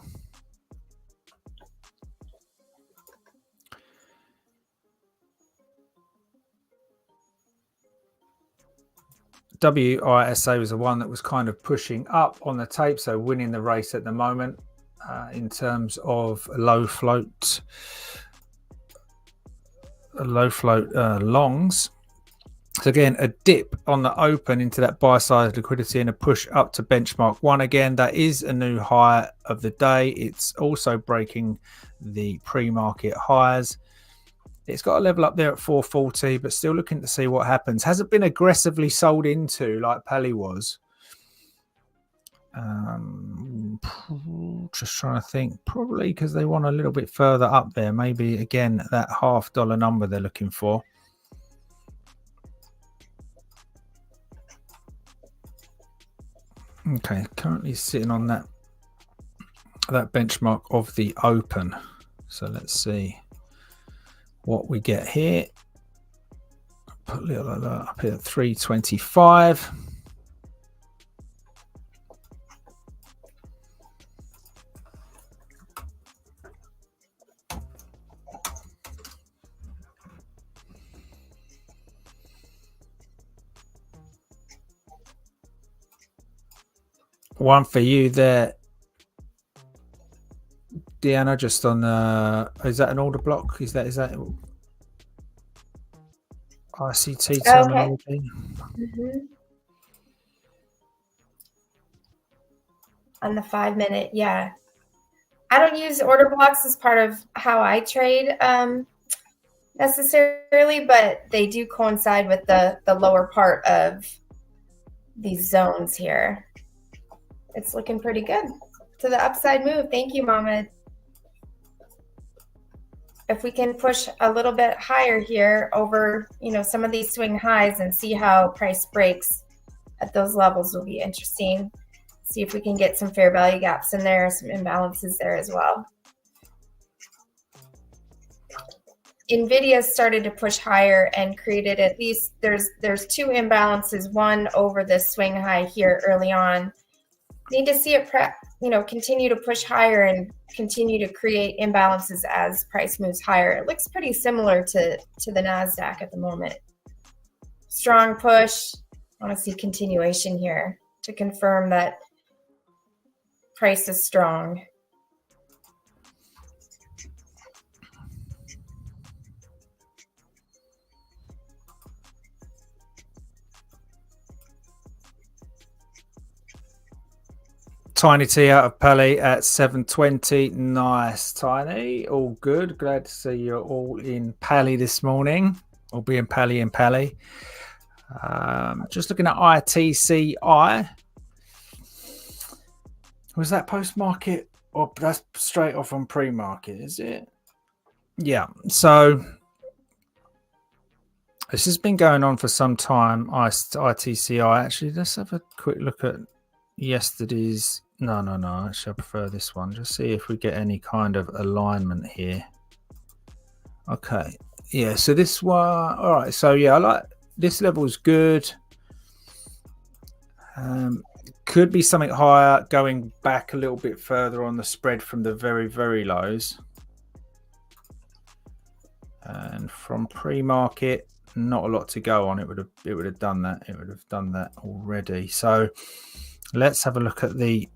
WISA was the one that was kind of pushing up on the tape, so winning the race at the moment. In terms of low float longs. So again, a dip on the open into that buy side liquidity and a push up to benchmark 1 again. That is a new high of the day. It's also breaking the pre-market highs. It's got a level up there at 440, but still looking to see what happens. Hasn't been aggressively sold into like Pally was. Just trying to think, probably because they want a little bit further up there. Maybe again that $half number they're looking for. Okay, currently sitting on that benchmark of the open. So let's see what we get here. Put a little alert up here at 325. One for you there, Deanna, just on is that an order block? Is that ICT terminology? Okay. On the 5 minute, yeah. I don't use order blocks as part of how I trade necessarily, but they do coincide with the lower part of these zones here. It's looking pretty good to the upside move. Thank you, Mohammed. If we can push a little bit higher here over, some of these swing highs and see how price breaks at those levels will be interesting. See if we can get some fair value gaps in there, some imbalances there as well. NVIDIA started to push higher and created at least, there's two imbalances, one over this swing high here early on. Need to see it continue to push higher and continue to create imbalances as price moves higher. It looks pretty similar to the NASDAQ at the moment. Strong push. I want to see continuation here to confirm that price is strong. Tiny T out of Pally at 720. Nice, Tiny. All good. Glad to see you're all in Pally this morning. Or being Pally in Pally. Just looking at ITCI. Was that post-market? Or that's straight off on pre-market, is it? Yeah. So this has been going on for some time. ITCI. Actually, let's have a quick look at yesterday's. No. Actually, I prefer this one. Just see if we get any kind of alignment here. Okay. Yeah. So this one. All right. So yeah, I like this level is good. Could be something higher, going back a little bit further on the spread from the very, very lows. And from pre-market, not a lot to go on. It would have done that. It would have done that already. So let's have a look at the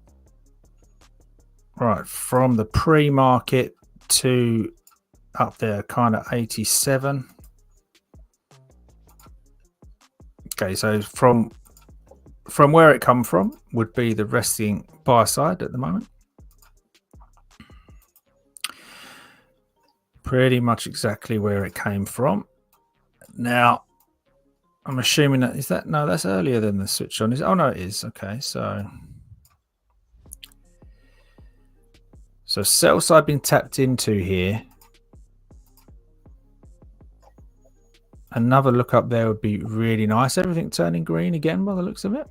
right from the pre-market to up there, kind of 87. Okay, so from where it come from would be the resting buy side at the moment. Pretty much exactly where it came from. Now, I'm assuming that is that no, that's earlier than the switch on. Oh no, it is. Okay, so sell side been tapped into here. Another look up there would be really nice. Everything turning green again by the looks of it.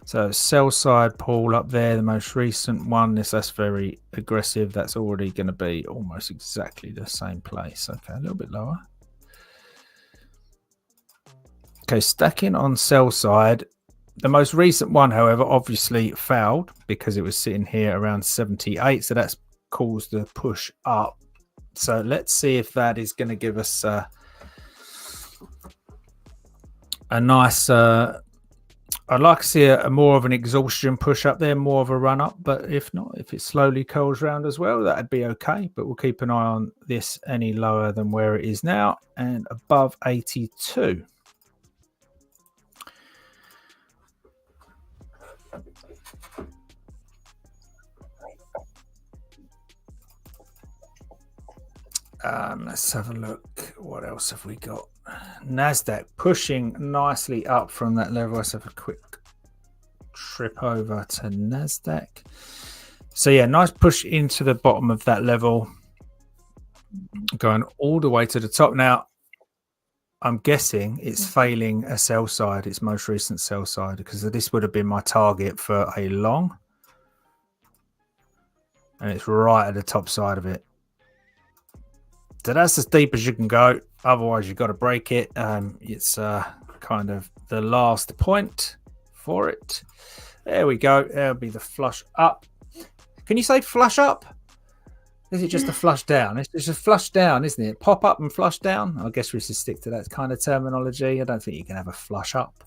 So sell side pull up there, the most recent one. That's very aggressive. That's already going to be almost exactly the same place. Okay, a little bit lower. Okay, stacking on sell side. The most recent one, however, obviously failed because it was sitting here around 78. So that's caused the push up. So let's see if that is going to give us a nice... I'd like to see a more of an exhaustion push up there, more of a run up. But if not, if it slowly curls around as well, that'd be okay. But we'll keep an eye on this any lower than where it is now and above 82. Let's have a look. What else have we got? NASDAQ pushing nicely up from that level. Let's have a quick trip over to NASDAQ. So yeah, nice push into the bottom of that level, going all the way to the top. Now, I'm guessing it's failing a sell side, its most recent sell side, because this would have been my target for a long. And it's right at the top side of it. So that's as deep as you can go. Otherwise, you've got to break it. It's kind of the last point for it. There we go. There'll be the flush up. Can you say flush up? Is it just a flush down? It's just a flush down, isn't it? Pop up and flush down. I guess we should stick to that kind of terminology. I don't think you can have a flush up.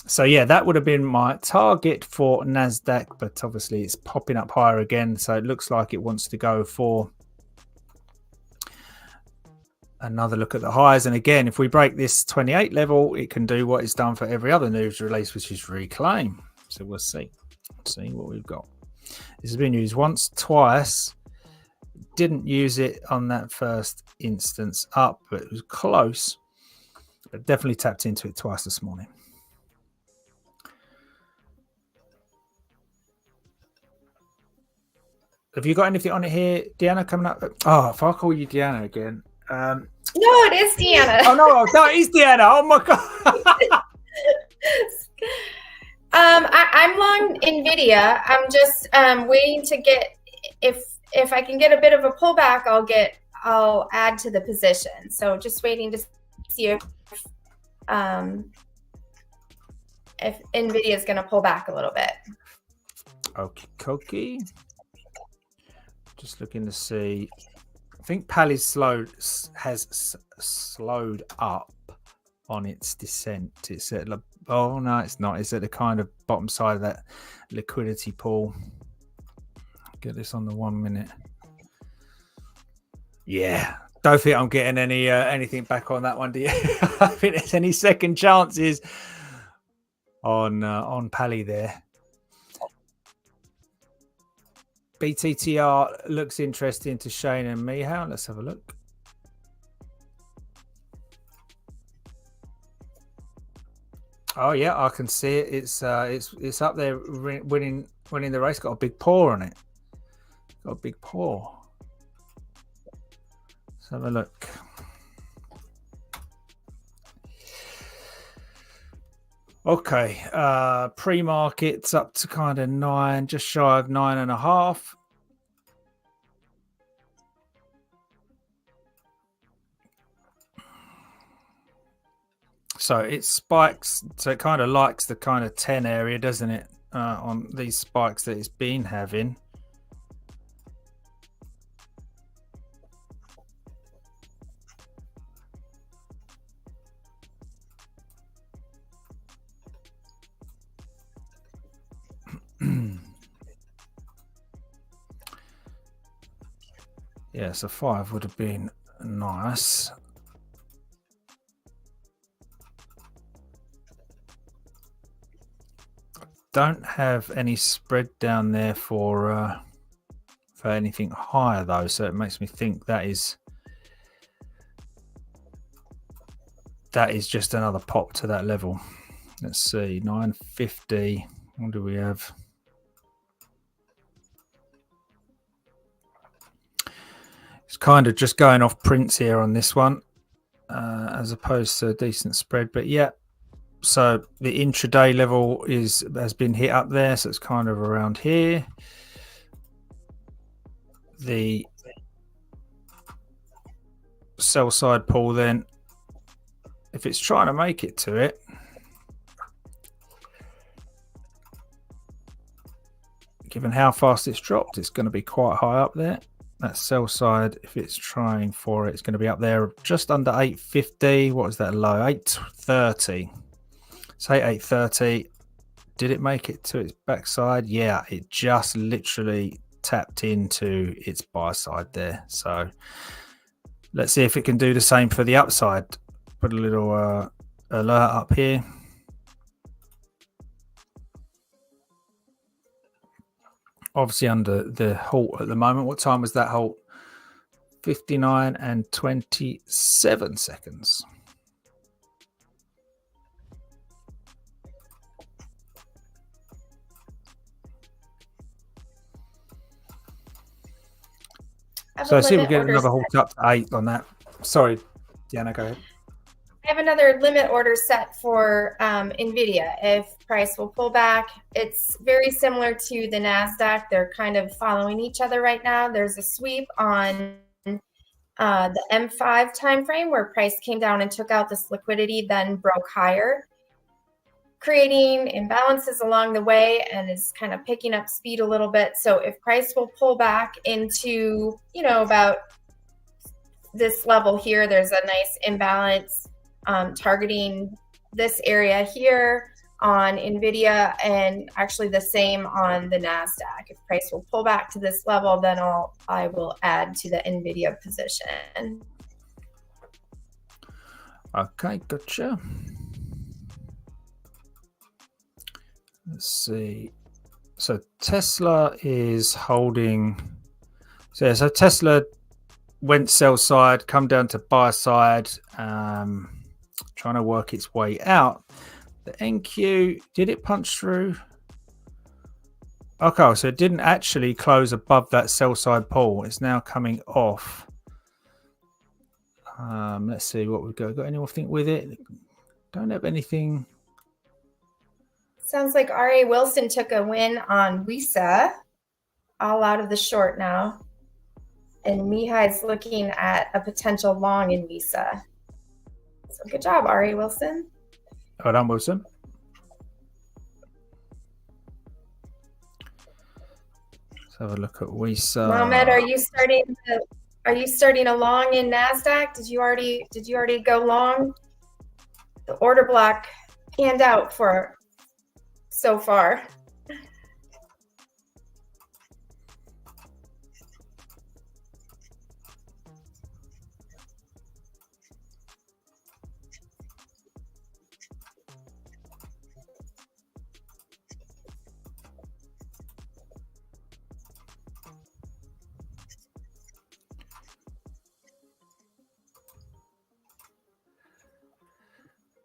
So yeah, that would have been my target for NASDAQ, but obviously it's popping up higher again. So it looks like it wants to go for another look at the highs. And again, if we break this 28 level, it can do what it's done for every other news release, which is reclaim. So we'll see what we've got. This has been used once, twice. Didn't use it on that first instance up, but it was close. But definitely tapped into it twice this morning. Have you got anything on it here, Deanna, coming up? Oh, if I call you Deanna again. No, it is Deanna. Oh, no, it is Deanna. Oh, my God. I'm long NVIDIA. I'm just waiting to get, if I can get a bit of a pullback, I'll add to the position. So just waiting to see if NVIDIA is going to pull back a little bit. Okay. Just looking to see. I think Pally's has slowed up on its descent. It's at oh no, it's not. It's at the kind of bottom side of that liquidity pool. Get this on the 1 minute. Yeah, don't think I'm getting anything back on that one, do you? I think there's any second chances on Pally there. BTTR looks interesting to Shane and Mihal. Let's have a look. Oh yeah, I can see it. It's up there winning the race. Got a big paw on it. Got a big paw. Let's have a look. Okay, pre-market's up to kind of 9, just shy of 9.5. So it spikes, so it kind of likes the kind of 10 area, doesn't it? On these spikes that it's been having. Yeah, so 5 would have been nice. Don't have any spread down there for anything higher though, so it makes me think that is just another pop to that level. Let's see, 950. What do we have? It's kind of just going off prints here on this one, as opposed to a decent spread. But yeah, so the intraday level has been hit up there, so it's kind of around here. The sell side pull then, if it's trying to make it to it, given how fast it's dropped, it's going to be quite high up there. That sell side, if it's trying for it, it's going to be up there just under 850. What was that low? 830. Say 830. Did it make it to its backside? Yeah, it just literally tapped into its buy side there. So let's see if it can do the same for the upside. Put a little alert up here. Obviously under the halt at the moment. What time was that halt? 59 and 27 seconds. have So a I see we limit get order another set. halt up to 8 on that. Sorry, Deanna, go ahead. I have another limit order set for NVIDIA. If price will pull back, it's very similar to the NASDAQ. They're kind of following each other right now. There's a sweep on the M5 timeframe where price came down and took out this liquidity, then broke higher, creating imbalances along the way and is kind of picking up speed a little bit. So if price will pull back into, about this level here, there's a nice imbalance targeting this area here on NVIDIA, and actually the same on the NASDAQ. If price will pull back to this level, then I will add to the NVIDIA position. Okay, gotcha. Let's see. So Tesla is holding. So Tesla went sell side, come down to buy side, trying to work its way out. The NQ, did it punch through? Okay, so it didn't actually close above that sell side pole. It's now coming off. Let's see what we've got. Got anything with it? Don't have anything. Sounds like R.A. Wilson took a win on Visa, all out of the short now. And Mihai's looking at a potential long in Visa. So good job, R.A. Wilson. Well done, Wilson. Let's have a look at Visa. Mohammed, are you starting a long in NASDAQ? Did you already go long? The order block panned out for so far.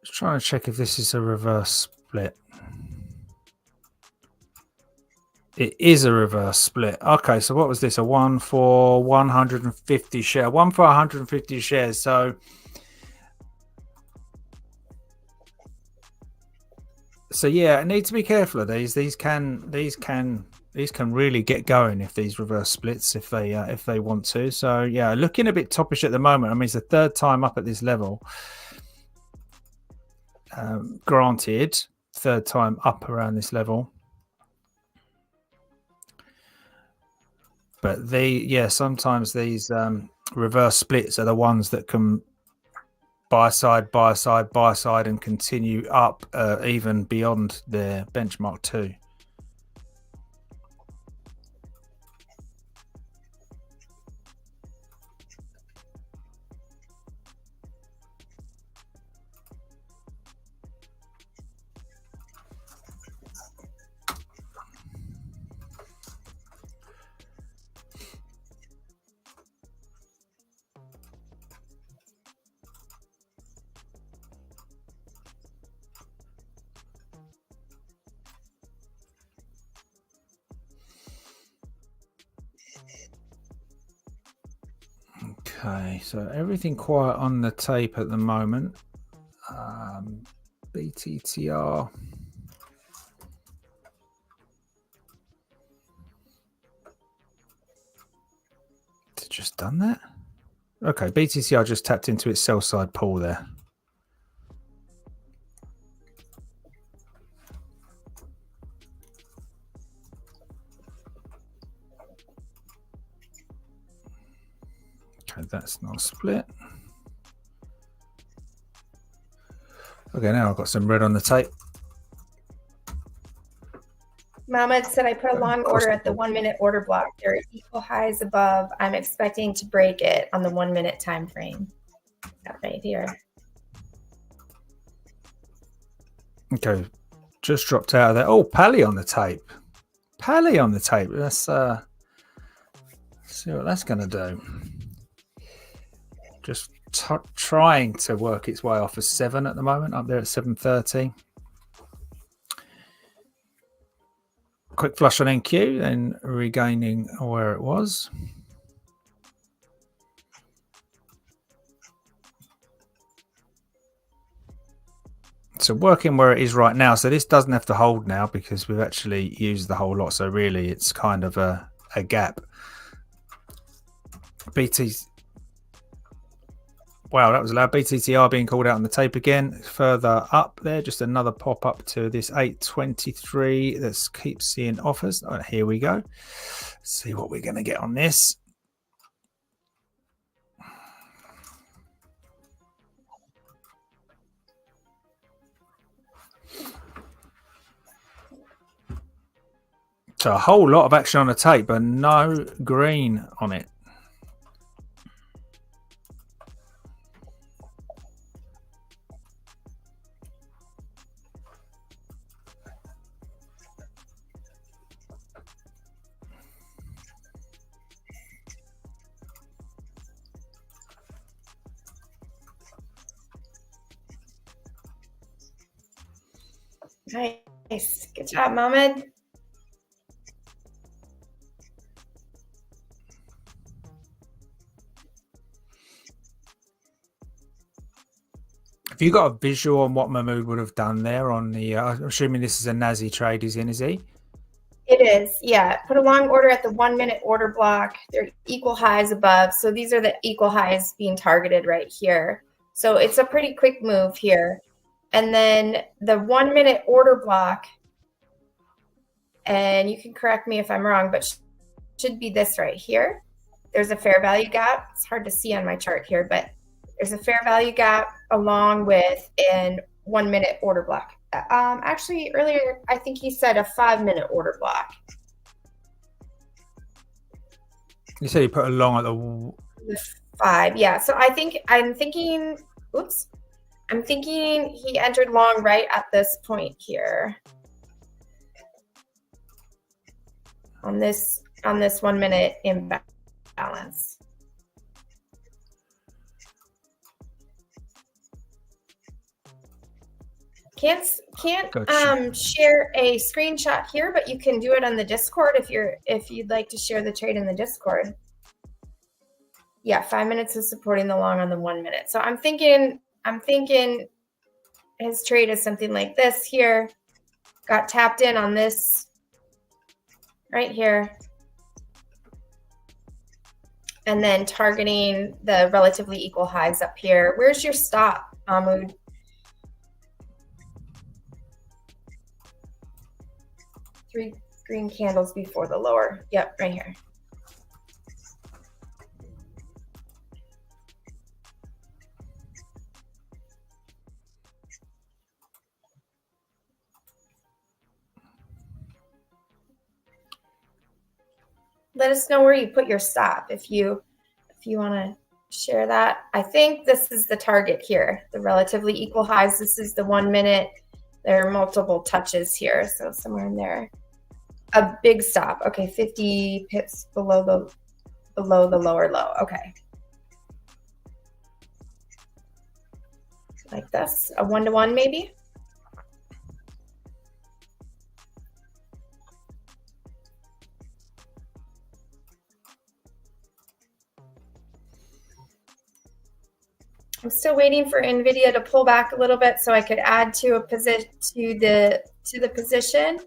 Just trying to check if this is a reverse split. It is a reverse split. Okay, so what was this? A 1 for 150 share. 1 for 150 shares. So yeah, I need to be careful of these. These can really get going if these reverse splits if they want to. So yeah, looking a bit toppish at the moment. I mean, it's the third time up at this level. Granted, third time up around this level. But sometimes these reverse splits are the ones that can buy side, and continue up even beyond their benchmark too. Okay, so everything quiet on the tape at the moment. BTTR. It's just done that. Okay, BTTR just tapped into its sell side pull there. Okay, that's not split. Okay, now I've got some red on the tape. Mohammed said I put a long order at the 1 minute order block. There are equal highs above. I'm expecting to break it on the 1 minute time frame. Got right here. Okay, just dropped out of there. Oh, Pally on the tape. Pally on the tape. Let's see what that's going to do. Just trying to work its way off of 7 at the moment, up there at 730. Quick flush on NQ, then regaining where it was. So working where it is right now. So this doesn't have to hold now because we've actually used the whole lot. So really it's kind of a gap. BT's. Wow, that was loud. BTTR being called out on the tape again. Further up there, just another pop up to this 823. Let's keep seeing offers. All right, here we go. Let's see what we're going to get on this. So a whole lot of action on the tape, but no green on it. Nice. Good job, Mohammed. Have you got a visual on what Mahmood would have done there on the, I'm assuming this is a Nazi trade he's in, is he? It is, yeah. Put a long order at the 1 minute order block. They're equal highs above. So these are the equal highs being targeted right here. So it's a pretty quick move here. And then the 1 minute order block, and you can correct me if I'm wrong, but should be this right here. There's a fair value gap. It's hard to see on my chart here, but there's a fair value gap along with an 1 minute order block. Actually, earlier, I think he said a 5 minute order block. You said he put a long at the 5, yeah. So I'm thinking he entered long right at this point here. On this 1 minute imbalance. Can't share a screenshot here, but you can do it on the Discord if you'd like to share the trade in the Discord. Yeah, 5 minutes is supporting the long on the 1 minute. So I'm thinking his trade is something like this here. Got tapped in on this right here. And then targeting the relatively equal highs up here. Where's your stop, Mahmood? Three green candles before the lower. Yep, right here. Let us know where you put your stop if you want to share that. I think this is the target here, the relatively equal highs. This is the 1 minute. There are multiple touches here, so somewhere in there. A big stop. Okay, 50 pips below the lower low. Okay. Like this, a 1-to-1 maybe. I'm still waiting for NVIDIA to pull back a little bit so I could add to a position to the position.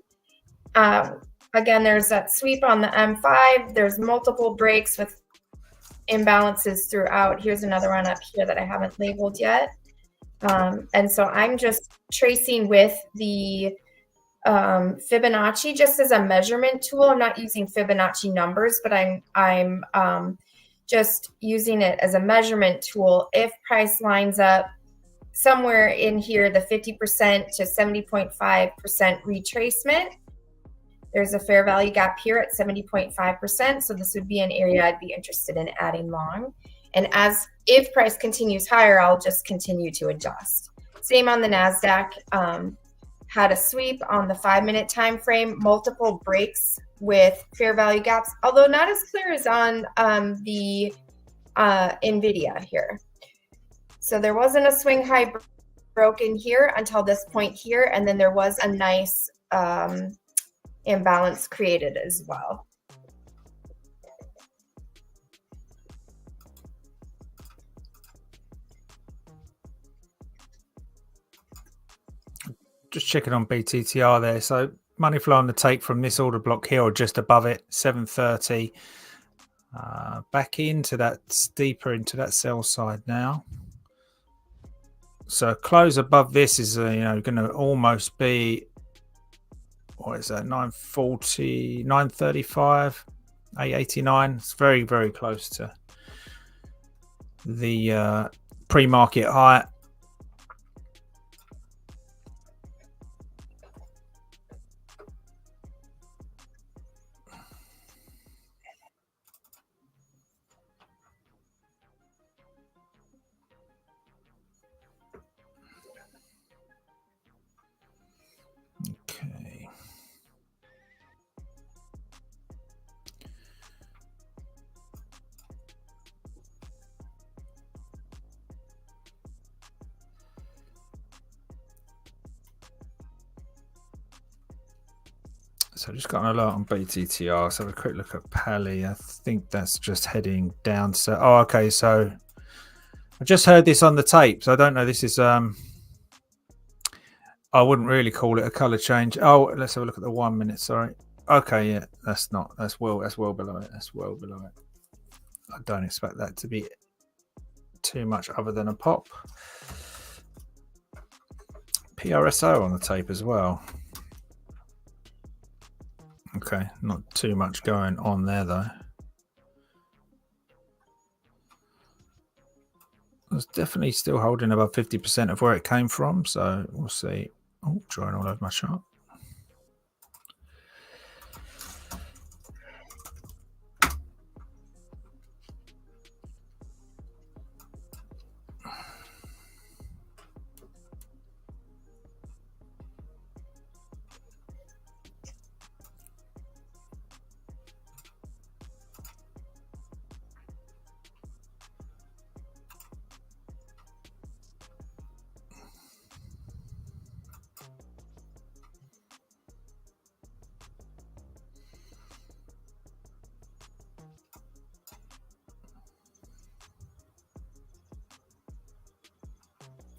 Again, there's that sweep on the M5. There's multiple breaks with imbalances throughout. Here's another one up here that I haven't labeled yet. And so I'm just tracing with the Fibonacci just as a measurement tool. I'm not using Fibonacci numbers, but I'm just using it as a measurement tool. If price lines up somewhere in here, the 50% to 70.5% retracement, there's a fair value gap here at 70.5%. So this would be an area I'd be interested in adding long. And if price continues higher, I'll just continue to adjust. Same on the NASDAQ. Had a sweep on the 5 minute time frame, multiple breaks with fair value gaps, although not as clear as on the NVIDIA here. So there wasn't a swing high broken here until this point here, and then there was a nice imbalance created as well. just checking on BTTR there. So money flow on the take from this order block here or just above it, 730. Back into that, deeper into that sell side now. So close above this is going to almost be, what is that, 940, 935, 889. It's very, very close to the pre-market high. Okay. So just got an alert on BTTR. So have a quick look at Pally. I think that's just heading down. So, okay. So I just heard this on the tape. So I don't know. This is, I wouldn't really call it a color change. Oh, let's have a look at the 1 minute. Sorry. Okay. Yeah, that's well below it. That's well below it. I don't expect that to be too much other than a pop. PRSO on the tape as well. Okay, not too much going on there though. It's definitely still holding above 50% of where it came from, so we'll see. Oh, drawing all over my chart.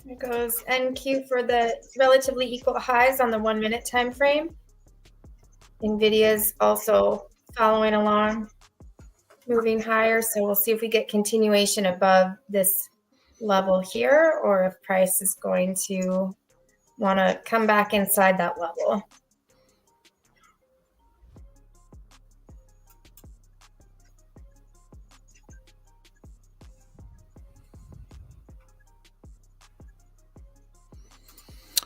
There goes NQ for the relatively equal highs on the 1 minute time frame. NVIDIA's also following along, moving higher. So we'll see if we get continuation above this level here, or if price is going to want to come back inside that level.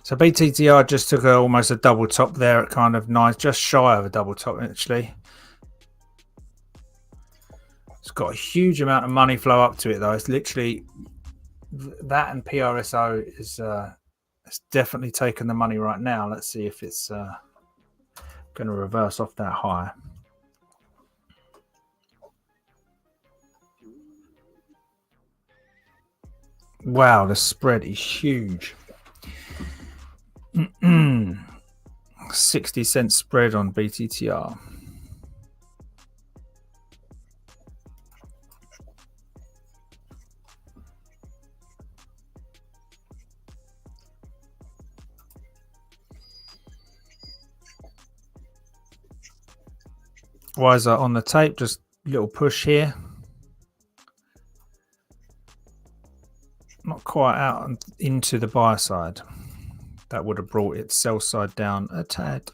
So BTTR just took almost a double top there at kind of nice, just shy of a double top actually. It's got a huge amount of money flow up to it though. It's literally that, and PRSO is it's definitely taken the money right now. Let's see if it's going to reverse off that high. Wow, the spread is huge. 60-cent spread on BTTR. Wiser on the tape, just a little push here. Not quite out and into the buy side. That would have brought its sell side down a tad.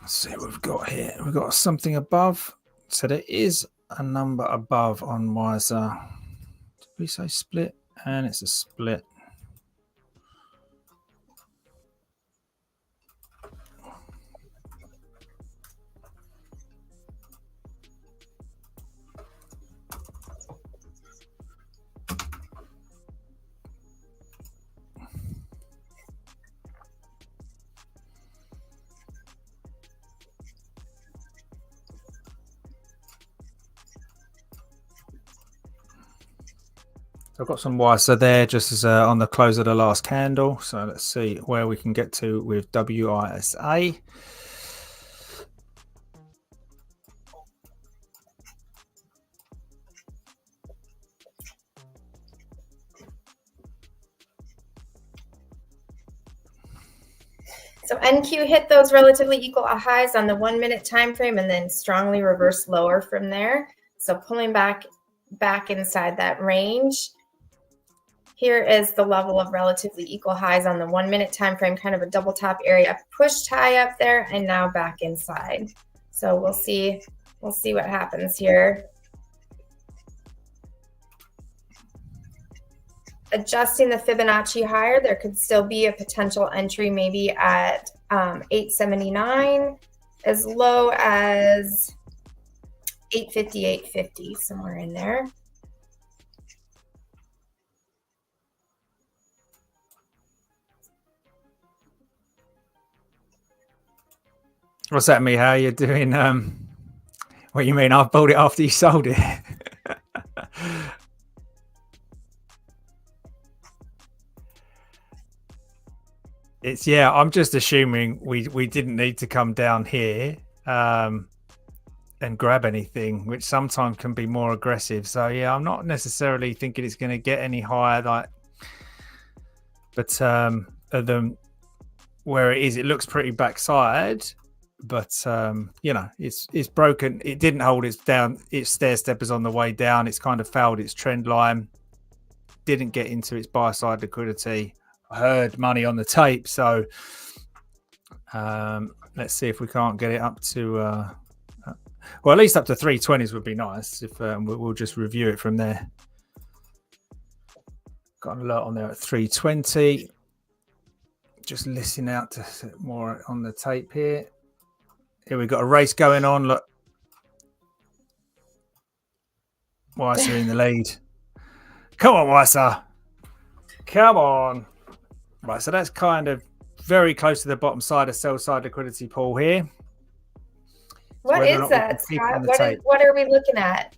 Let's see what we've got here. We've got something above. So there is a number above on Wiser. Did we say split? And it's a split. So I've got some Wiser there just as on the close of the last candle. So let's see where we can get to with WISA. So NQ hit those relatively equal highs on the 1 minute time frame and then strongly reversed lower from there. So pulling back inside that range. Here is the level of relatively equal highs on the 1 minute time frame, kind of a double top area, pushed high up there and now back inside. So we'll see what happens here. Adjusting the Fibonacci higher, there could still be a potential entry maybe at 879, as low as 850, 850, somewhere in there. What's that, me? How you doing? What you mean? I've bought it after you sold it. It's, yeah, I'm just assuming we didn't need to come down here and grab anything, which sometimes can be more aggressive. So yeah, I'm not necessarily thinking it's going to get any higher, like, but where it is, it looks pretty backside. But you know, it's broken. It didn't hold its stair steppers on the way down. It's kind of failed its trend line. Didn't get into its buy side liquidity. I heard money on the tape, so let's see if we can't get it up to well, at least up to 320s would be nice. If we'll just review it from there. Got an alert on there at 320. Just listening out to more on the tape here. Here we got a race going on. Look, Weiser in the lead. Come on, Weiser. Come on. Right, so that's kind of very close to the bottom side of sell side liquidity pool here. What is that, Scott? What are we looking at?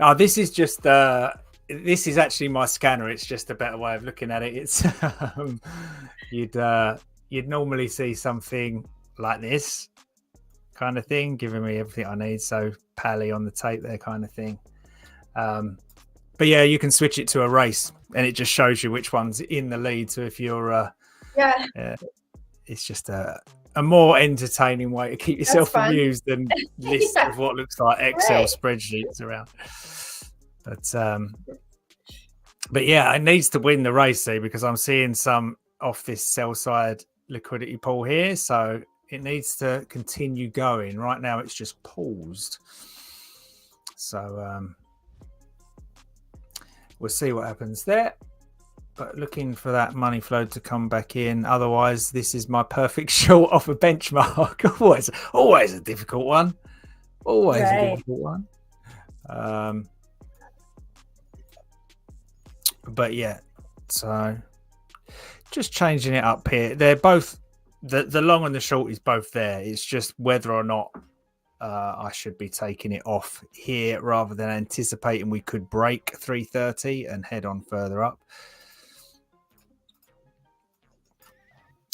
Oh, this is just this is actually my scanner. It's just a better way of looking at it. It's you'd normally see something like this kind of thing, giving me everything I need. So Pally on the tape there kind of thing. But yeah, you can switch it to a race and it just shows you which one's in the lead. So if you're it's just a more entertaining way to keep yourself amused than list of what looks like Excel spreadsheets around. But yeah, it needs to win the race, see, because I'm seeing some off this sell side liquidity pool here. So it needs to continue going. Right now it's just paused. So we'll see what happens there. But looking for that money flow to come back in. Otherwise, this is my perfect short off a benchmark. always a difficult one. Always a difficult one. But yeah, so just changing it up here. They're both, the long and the short is both there. It's just whether or not I should be taking it off here rather than anticipating we could break 330 and head on further up.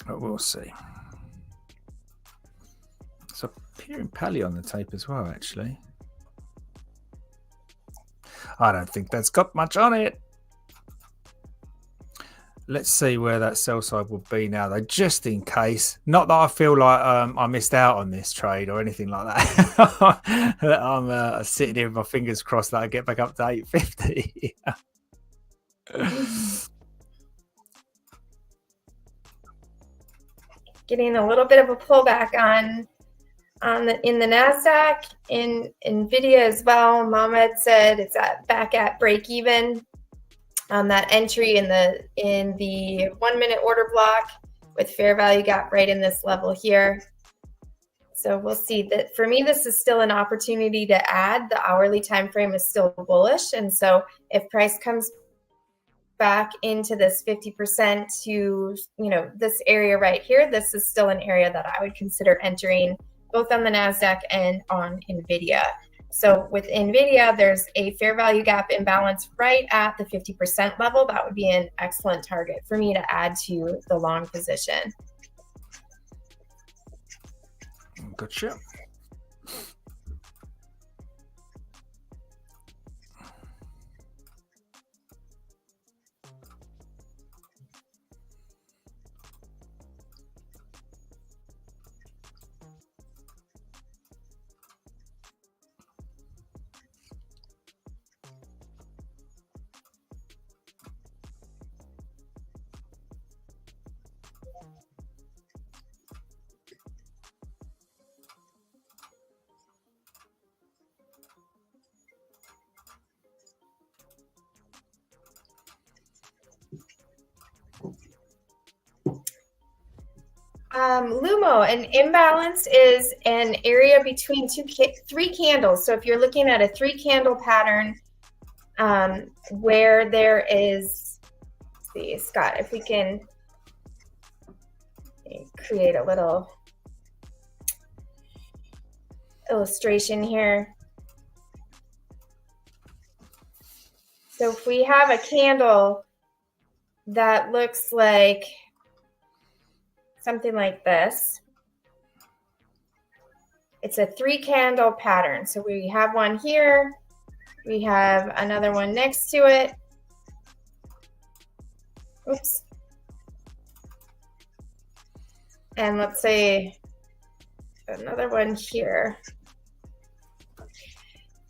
But we'll see. So appearing Pally on the tape as well, actually. I don't think that's got much on it. Let's see where that sell side will be now, though, just in case. Not that I feel like I missed out on this trade or anything like that. That I'm sitting here with my fingers crossed that I get back up to 850. Getting a little bit of a pullback in the NASDAQ, in NVIDIA as well. Mohamed said it's back at break even. That entry in the 1 minute order block with fair value gap right in this level here. So we'll see that. For me, this is still an opportunity to add. The hourly time frame is still bullish, and so if price comes back into this 50% to this area right here, this is still an area that I would consider entering, both on the NASDAQ and on NVIDIA. So with NVIDIA, there's a fair value gap imbalance right at the 50% level. That would be an excellent target for me to add to the long position. Gotcha. Lumo, an imbalance is an area between three candles. So if you're looking at a 3-candle pattern where there is, let's see, Scott, if we can create a little illustration here. So if we have a candle that looks like something like this, it's a 3-candle pattern. So we have one here, we have another one next to it. Oops. And let's say another one here.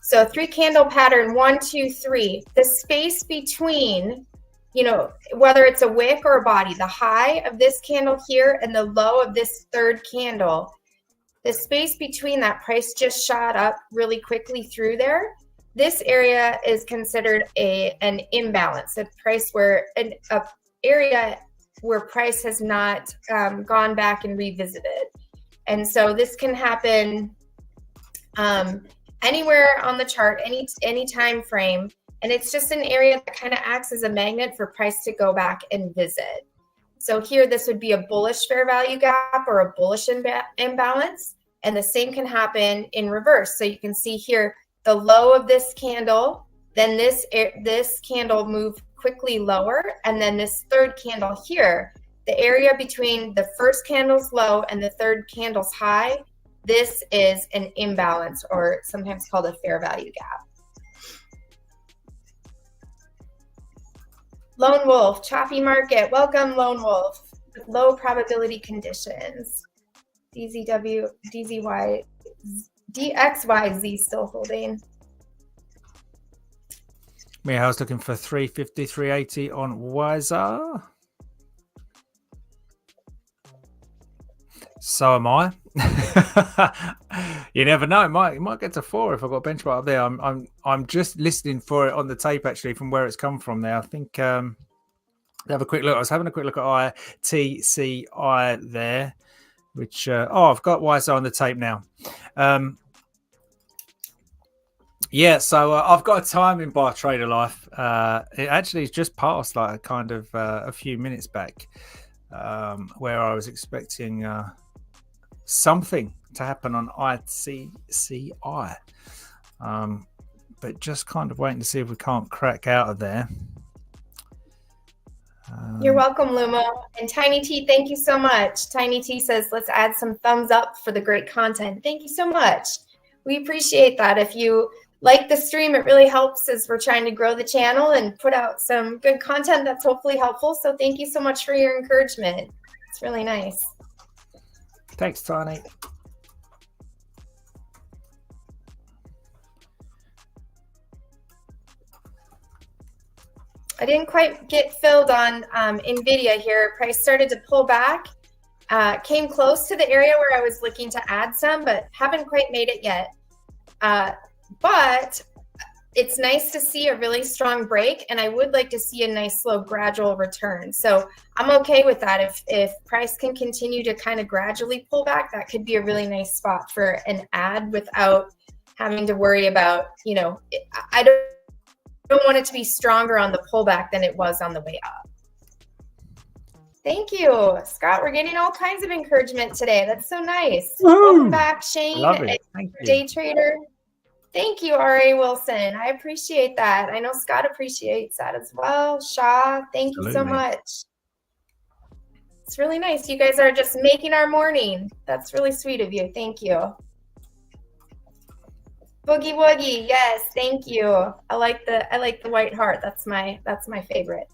So 3-candle pattern, 1, 2, 3. The space between, you know, whether it's a wick or a body, the high of this candle here and the low of this 3rd candle, the space between that, price just shot up really quickly through there. This area is considered an imbalance, a price where an area where price has not gone back and revisited. And so this can happen anywhere on the chart, any time frame. And it's just an area that kind of acts as a magnet for price to go back and visit. So here, this would be a bullish fair value gap or a bullish imbalance. And the same can happen in reverse. So you can see here, the low of this candle, then this candle moved quickly lower. And then this 3rd candle here, the area between the 1st candle's low and the 3rd candle's high, this is an imbalance, or sometimes called a fair value gap. Lone Wolf, choppy market. Welcome, Lone Wolf. With low probability conditions. DZW, DZY, DXYZ still holding. Yeah, I was looking for 350, 380 on Wiser. So am I. You never know. It might get to 4 if I've got a benchmark up there. I'm just listening for it on the tape actually from where it's come from there. I think have a quick look. I was having a quick look at ITCI there, which I've got Wiser on the tape now. Yeah, so I've got a timing by Trader Life. It actually just passed like kind of a few minutes back, where I was expecting something to happen on ITCI, but just kind of waiting to see if we can't crack out of there. You're welcome, Lumo. And Tiny T, thank you so much. Tiny T says, let's add some thumbs up for the great content. Thank you so much. We appreciate that. If you like the stream, it really helps as we're trying to grow the channel and put out some good content that's hopefully helpful. So thank you so much for your encouragement. It's really nice. Thanks, Tiny. I didn't quite get filled on NVIDIA here. Price started to pull back, came close to the area where I was looking to add some, but haven't quite made it yet. But it's nice to see a really strong break, and I would like to see a nice slow gradual return. So I'm okay with that. If price can continue to kind of gradually pull back, that could be a really nice spot for an add without having to worry about, you know, I don't want it to be stronger on the pullback than it was on the way up. Thank you, Scott. We're getting all kinds of encouragement today. That's so nice. Woo! Welcome back, Shane. Love it. Thank you. Day trader. Thank you, R.A. Wilson. I appreciate that. I know Scott appreciates that as well. Shaw, thank you so much. It's really nice. You guys are just making our morning. That's really sweet of you. Thank you. Boogie Woogie, yes, thank you. I like the white heart. That's my favorite.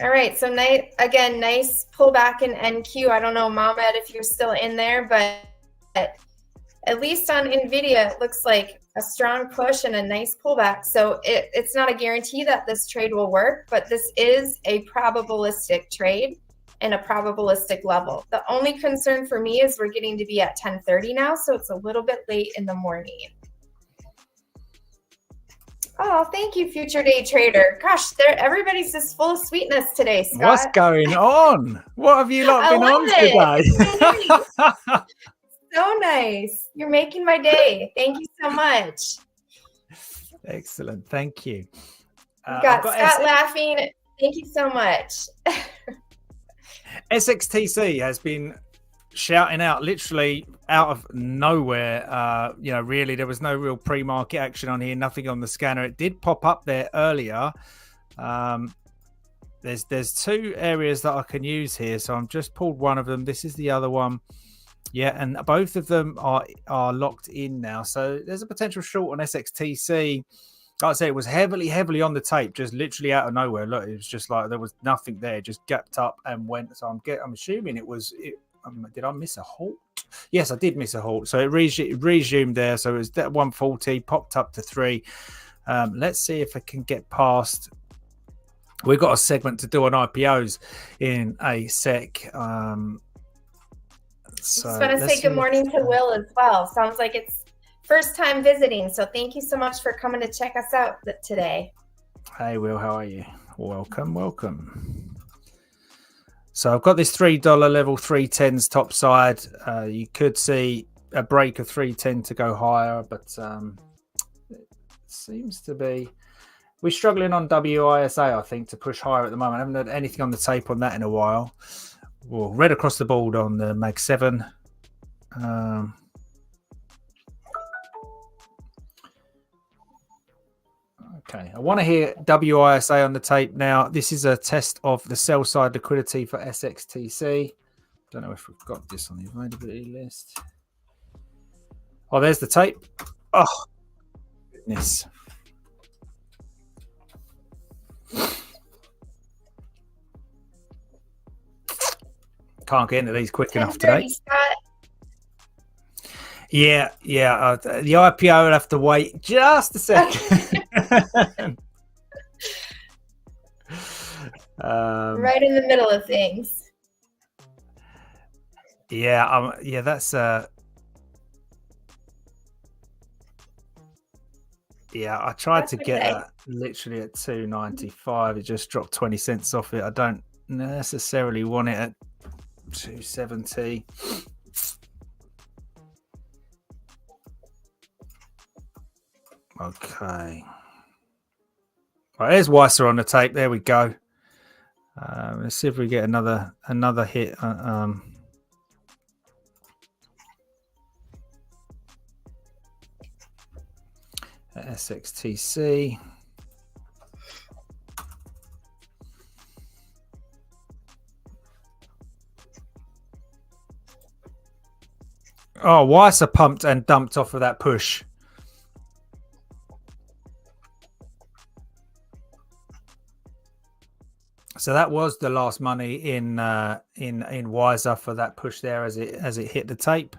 All right, so again, nice pullback in NQ. I don't know, Mohamed, if you're still in there, but at least on NVIDIA, it looks like a strong push and a nice pullback. So it's not a guarantee that this trade will work, but this is a probabilistic trade and a probabilistic level. The only concern for me is we're getting to be at 10:30 now, so it's a little bit late in the morning. Oh, thank you, future day trader. Gosh, everybody's just full of sweetness today, Scott. What's going on? What have you lot been on today? It's so nice. So nice. You're making my day. Thank you so much. Excellent. Thank you. We've got Scott laughing. Thank you so much. sxtc has been shouting out literally out of nowhere. Really, there was no real pre-market action on here, nothing on the scanner. It did pop up there earlier. There's two areas that I can use here, so I'm just pulled one of them. This is the other one. Yeah, and both of them are locked in now. So there's a potential short on sxtc. Like I say, it was heavily on the tape, just literally out of nowhere. Look, it was just like there was nothing there, just gapped up and went. So I'm assuming it was. Did I miss a halt? Yes, I did miss a halt. So it resumed there. So it was that 140, popped up to 3. Let's see if I can get past. We've got a segment to do on IPOs in a sec. So I just want to say good morning to Will as well. Sounds like it's first time visiting. So thank you so much for coming to check us out today. Hey, Will, how are you? Welcome. So I've got this $3 level, 310s top side. You could see a break of 310 to go higher, but it seems to be we're struggling on WISA, I think, to push higher at the moment. I haven't had anything on the tape on that in a while. Well, red across the board on the Mag 7. Okay, I want to hear WISA on the tape now. This is a test of the sell side liquidity for sxtc. Don't know if we've got this on the availability list. Oh, there's the tape. Oh, goodness. Can't get into these quick enough today. Yeah. The IPO will have to wait just a second. Right in the middle of things. Yeah, that's I tried to get that literally at 295. It just dropped 20 cents off it. I don't necessarily want it at 270. Okay. Right, there's Weiser on the tape. There we go. Let's see if we get another hit. sxtc. Oh, Weiser pumped and dumped off of that push. So that was the last money in Weiser for that push there as it hit the tape.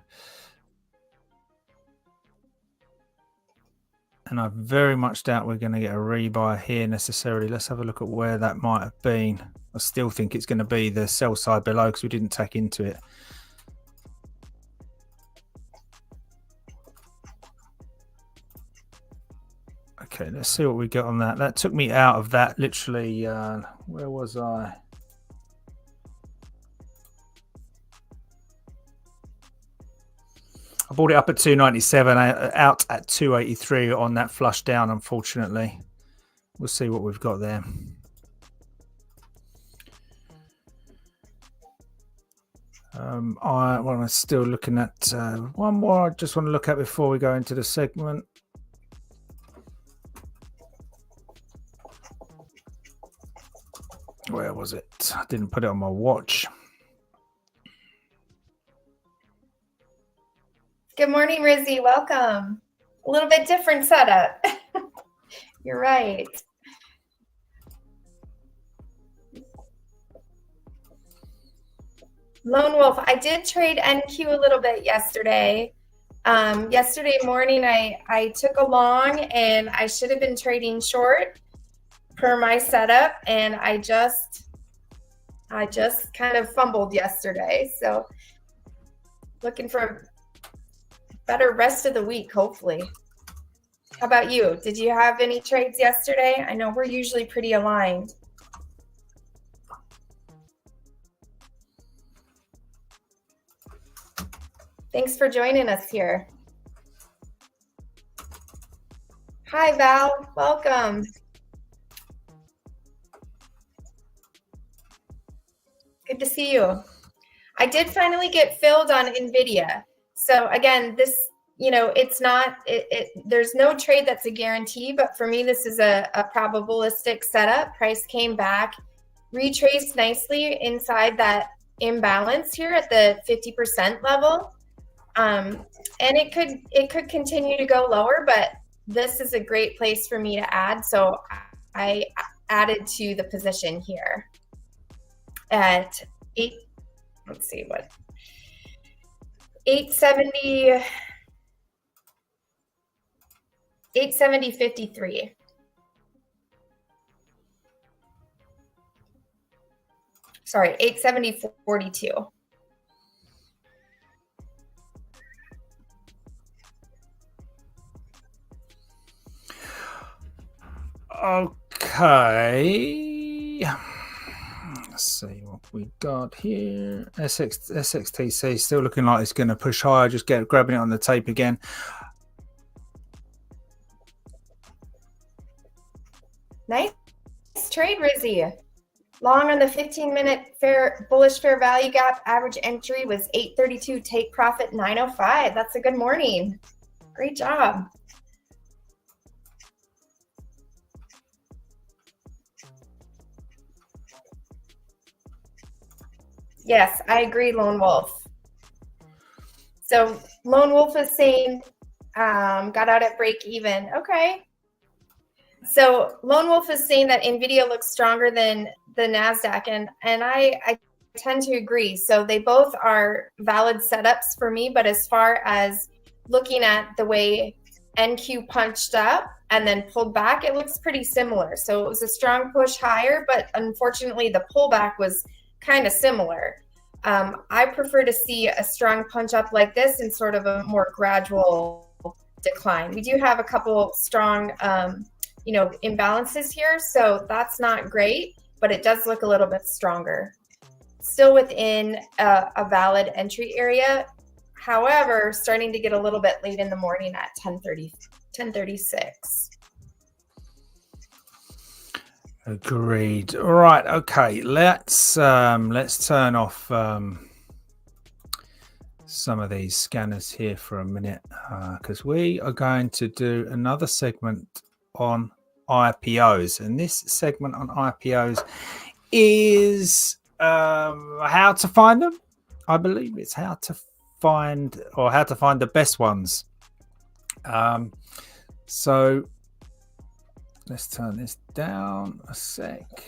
And I very much doubt we're going to get a rebuy here necessarily. Let's have a look at where that might have been. I still think it's going to be the sell side below because we didn't tack into it. Okay, let's see what we got on that. That took me out of that literally. Where was I? I bought it up at 297, out at 283 on that flush down, unfortunately. We'll see what we've got there. I'm still looking at one more I just want to look at before we go into the segment. Where was it? I didn't put it on my watch. Good morning, Rizzy. Welcome. A little bit different setup. You're right. Lone Wolf, I did trade NQ a little bit yesterday. Yesterday morning, I took a long and I should have been trading short per my setup, and I just kind of fumbled yesterday. So looking for a better rest of the week, hopefully. How about you? Did you have any trades yesterday? I know we're usually pretty aligned. Thanks for joining us here. Hi, Val. Welcome. Good to see you. I did finally get filled on NVIDIA. So again, this, it's not, there's no trade that's a guarantee, but for me, this is a probabilistic setup. Price came back, retraced nicely inside that imbalance here at the 50% level. And it could continue to go lower, but this is a great place for me to add. So I added to the position here at 870.53. Sorry, 870.42. Okay. Let's see what we got here. SXTC still looking like it's going to push higher. Just grabbing it on the tape again. Nice trade, Rizzy. Long on the 15-minute bullish fair value gap. Average entry was 832. Take profit 905. That's a good morning. Great job. Yes, I agree, Lone Wolf. So Lone Wolf is saying got out at break even. Okay. So Lone Wolf is saying that NVIDIA looks stronger than the NASDAQ, and I tend to agree. So they both are valid setups for me, but as far as looking at the way NQ punched up and then pulled back, it looks pretty similar. So it was a strong push higher, but unfortunately the pullback was kind of similar. I prefer to see a strong punch up like this and sort of a more gradual decline. We do have a couple strong imbalances here, so that's not great, but it does look a little bit stronger. Still within a valid entry area. However, starting to get a little bit late in the morning at 10:36. Agreed. All right. Okay. Let's turn off some of these scanners here for a minute because we are going to do another segment on IPOs, and this segment on IPOs is how to find them. I believe it's how to find the best ones. So let's turn this down a sec.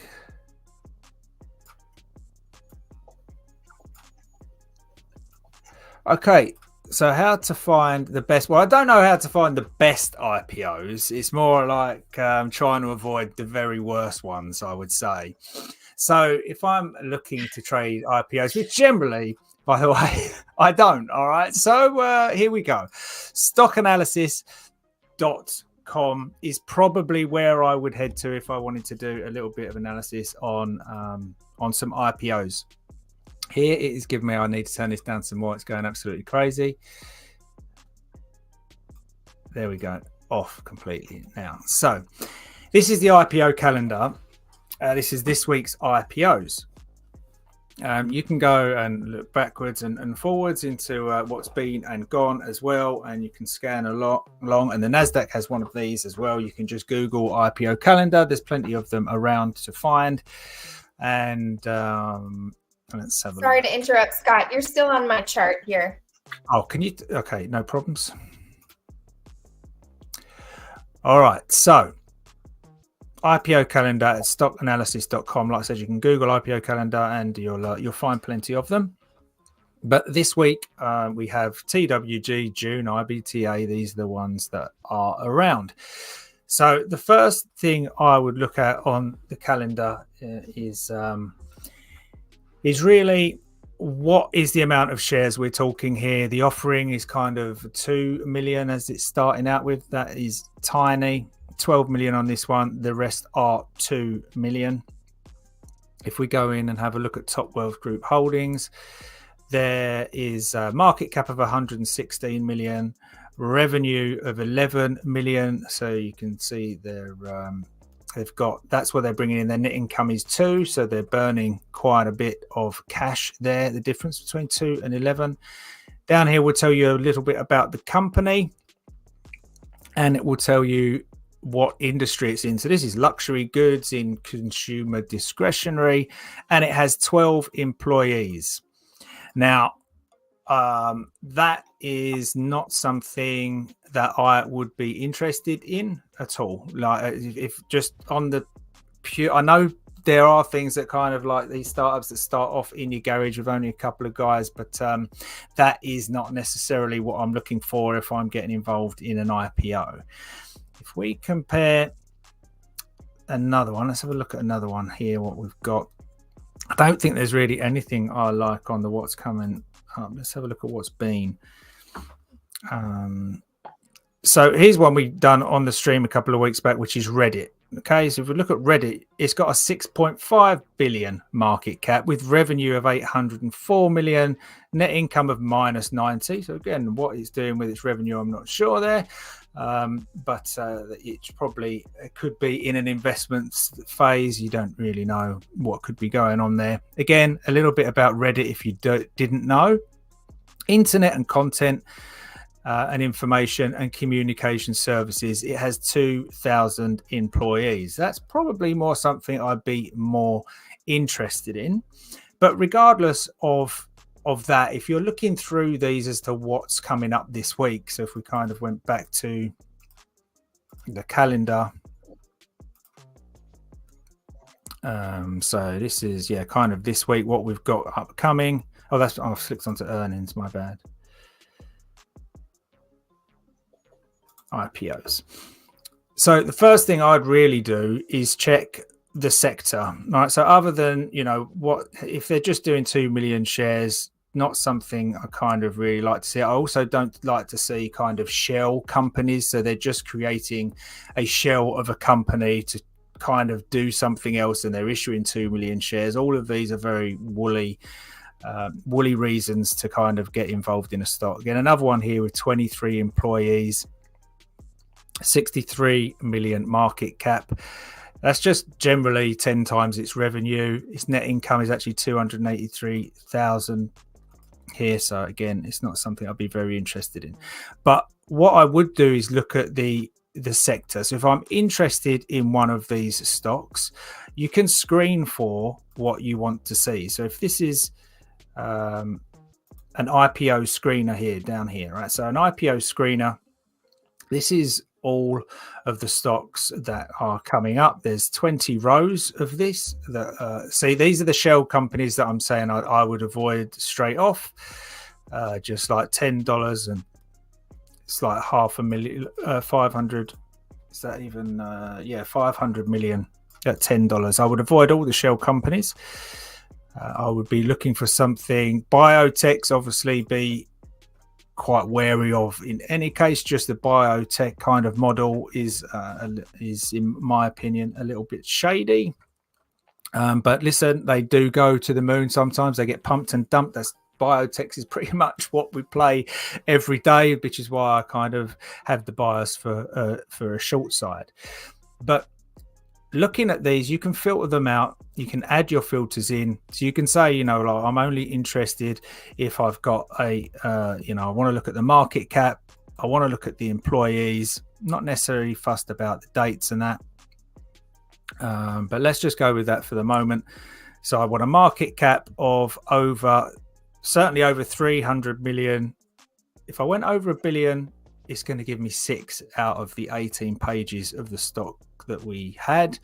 Okay, so how to find the best? Well, I don't know how to find the best IPOs. It's more like trying to avoid the very worst ones, I would say. So if I'm looking to trade IPOs, which generally, by the way, I don't. All right. So here we go. Stockanalysis.com is probably where I would head to if I wanted to do a little bit of analysis on some IPOs. Here it is giving me, I need to turn this down some more. It's going absolutely crazy. There we go. Off completely now. So this is the IPO calendar. This is this week's IPOs. You can go and look backwards and forwards into what's been and gone as well. And you can scan along. And the NASDAQ has one of these as well. You can just Google IPO calendar. There's plenty of them around to find. And let's have a Sorry look. to interrupt, Scott. You're still on my chart here. Oh, can you? Okay, no problems. All right, so IPO calendar at stockanalysis.com. Like I said, you can Google IPO calendar and you'll find plenty of them. But this week we have TWG, June, IBTA. These are the ones that are around. So the first thing I would look at on the calendar is really what is the amount of shares we're talking here? The offering is kind of 2 million as it's starting out with. That is tiny. 12 million on this one. The rest are 2 million. If we go in and have a look at Top Wealth Group Holdings, there is a market cap of 116 million, revenue of 11 million. So you can see they've got, that's what they're bringing in. Their net income is 2, so they're burning quite a bit of cash there. The difference between 2 and 11. Down here will tell you a little bit about the company, and it will tell you what industry it's in. So this is luxury goods in consumer discretionary, and it has 12 employees. Now, that is not something that I would be interested in at all. Like, if just on the pure, I know there are things that kind of like these startups that start off in your garage with only a couple of guys, but that is not necessarily what I'm looking for if I'm getting involved in an IPO. If we compare another one, let's have a look at another one here, what we've got. I don't think there's really anything I like on the what's coming up. Let's have a look at what's been. So here's one we've done on the stream a couple of weeks back, which is Reddit. Okay, so if we look at Reddit, it's got a 6.5 billion market cap with revenue of 804 million, net income of minus 90. So again, what it's doing with its revenue, I'm not sure there. But it probably could be in an investment phase. You don't really know what could be going on there. Again, a little bit about Reddit if you didn't know. Internet and content and information and communication services. It has 2,000 employees. That's probably more something I'd be more interested in. But regardless of that, if you're looking through these as to what's coming up this week, so if we kind of went back to the calendar, so this is kind of this week what we've got upcoming. I've flicked onto earnings, my bad. IPOs. So the first thing I'd really do is check the sector, right? So other than, what if they're just doing 2 million shares, not something I kind of really like to see. I also don't like to see kind of shell companies. So they're just creating a shell of a company to kind of do something else, and they're issuing 2 million shares. All of these are very woolly reasons to kind of get involved in a stock. Again, another one here with 23 employees, 63 million market cap. That's just generally 10 times its revenue. Its net income is actually 283,000 here. So again, it's not something I'd be very interested in. But what I would do is look at the sector. So if I'm interested in one of these stocks, you can screen for what you want to see. So if this is an IPO screener here, down here, right? So an IPO screener, this is all of the stocks that are coming up. There's 20 rows of this. See, these are the shell companies that I'm saying I would avoid straight off. Just like $10, and it's like 500,000. 500. Is that even? 500 million at $10. I would avoid all the shell companies. I would be looking for something. Biotechs obviously be quite wary of in any case. Just the biotech kind of model is in my opinion a little bit shady, but listen, they do go to the moon sometimes. They get pumped and dumped. That's biotechs is pretty much what we play every day, which is why I kind of have the bias for a short side. But looking at these, you can filter them out. You can add your filters in. So you can say, like, I'm only interested if I've got I want to look at the market cap. I want to look at the employees, not necessarily fussed about the dates and that. But let's just go with that for the moment. So I want a market cap of certainly over 300 million. If I went over $1 billion, it's going to give me 6 out of the 18 pages of the stock that we had.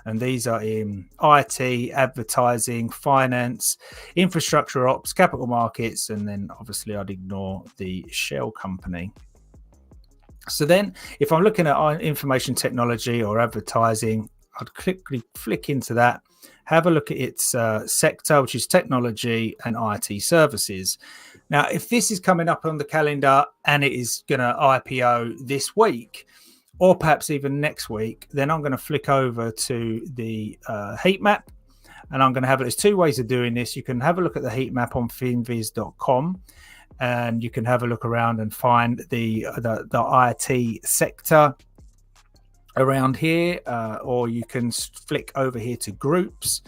And these are in IT, advertising, finance, infrastructure ops, capital markets, and then obviously I'd ignore the shell company. So then if I'm looking at information technology or advertising, I'd quickly flick into that, have a look at its sector, which is technology and IT services. Now, if this is coming up on the calendar and it is going to IPO this week, or perhaps even next week, then I'm going to flick over to the heat map, and I'm going to have it. There's two ways of doing this. You can have a look at the heat map on finviz.com, and you can have a look around and find the IT sector around here, or you can flick over here to groups,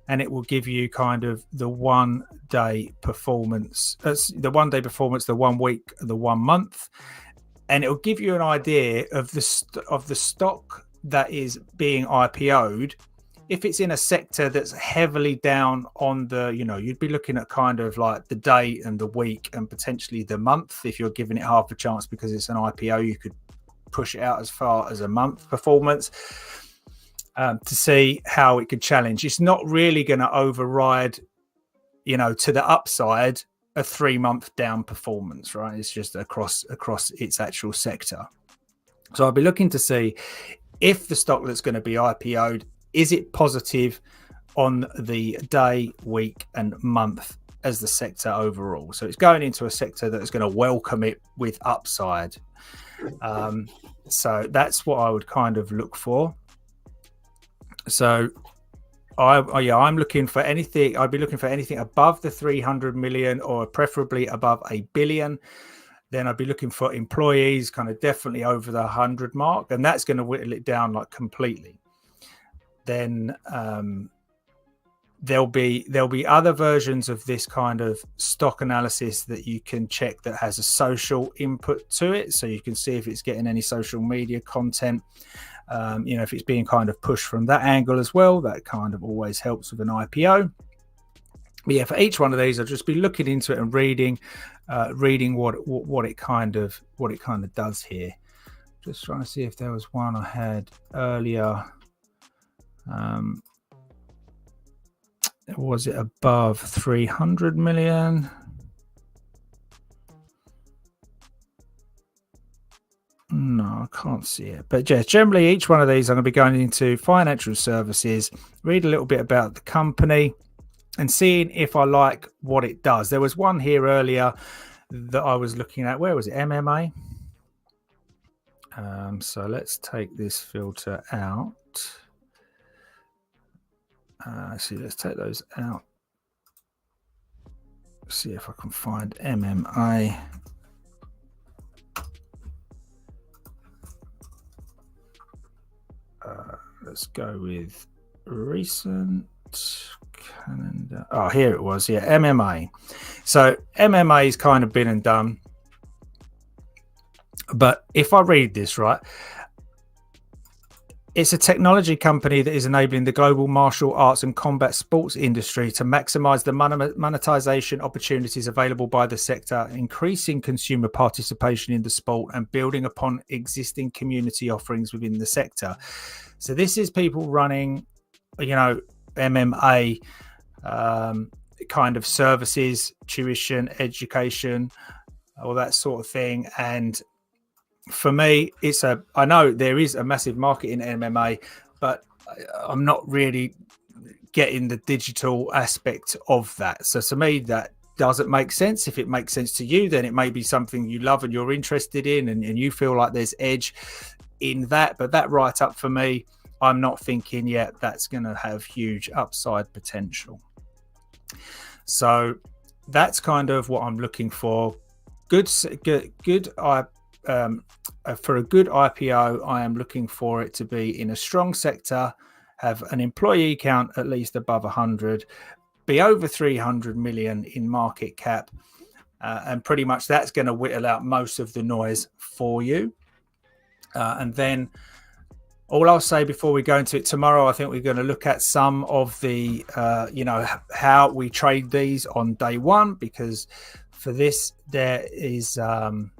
and it will give you kind of the 1 day performance, the 1 day performance, the 1 week, the 1 month, and it will give you an idea of the stock that is being IPO'd. If it's in a sector that's heavily down on the, you'd be looking at kind of like the day and the week and potentially the month. If you're giving it half a chance because it's an IPO, you could push it out as far as a month performance to see how it could challenge. It's not really going to override, to the upside, a 3-month down performance, right? It's just across its actual sector. So I'll be looking to see if the stock that's going to be IPO'd, is it positive on the day, week, and month as the sector overall? So it's going into a sector that is going to welcome it with upside. So that's what I would kind of look for. So I'm looking for anything. I'd be looking for anything above the 300 million or preferably above $1 billion. Then I'd be looking for employees kind of definitely over the 100 mark, and that's going to whittle it down like completely. Then there'll be other versions of this kind of stock analysis that you can check that has a social input to it, so you can see if it's getting any social media content. If it's being kind of pushed from that angle as well, that kind of always helps with an IPO. But yeah, for each one of these, I'll just be looking into it and reading what it kind of does here. Just trying to see if there was one I had earlier. Was it above 300 million? No, I can't see it. But yeah, generally each one of these I'm going to be going into financial services, read a little bit about the company and seeing if I like what it does. There was one here earlier that I was looking at. Where was it? MMA. So let's take this filter out. Let's take those out. See if I can find MMA. Let's go with recent calendar. Oh, here it was. Yeah, MMA. So MMA has kind of been and done. But if I read this right, it's a technology company that is enabling the global martial arts and combat sports industry to maximize the monetization opportunities available by the sector, increasing consumer participation in the sport and building upon existing community offerings within the sector. So this is people running, MMA kind of services, tuition, education, all that sort of thing. And for me, I know there is a massive market in MMA, but I'm not really getting the digital aspect of that. So to me, that doesn't make sense. If it makes sense to you, then it may be something you love and you're interested in, and you feel like there's edge in that. But that right up for me, I'm not thinking yet that's going to have huge upside potential. So that's kind of what I'm looking for. Good. For a good IPO, I am looking for it to be in a strong sector, have an employee count at least above 100, be over 300 million in market cap, and pretty much that's going to whittle out most of the noise for you. And then all I'll say before we go into it tomorrow, I think we're going to look at some of the, how we trade these on day one, because for this, there isn't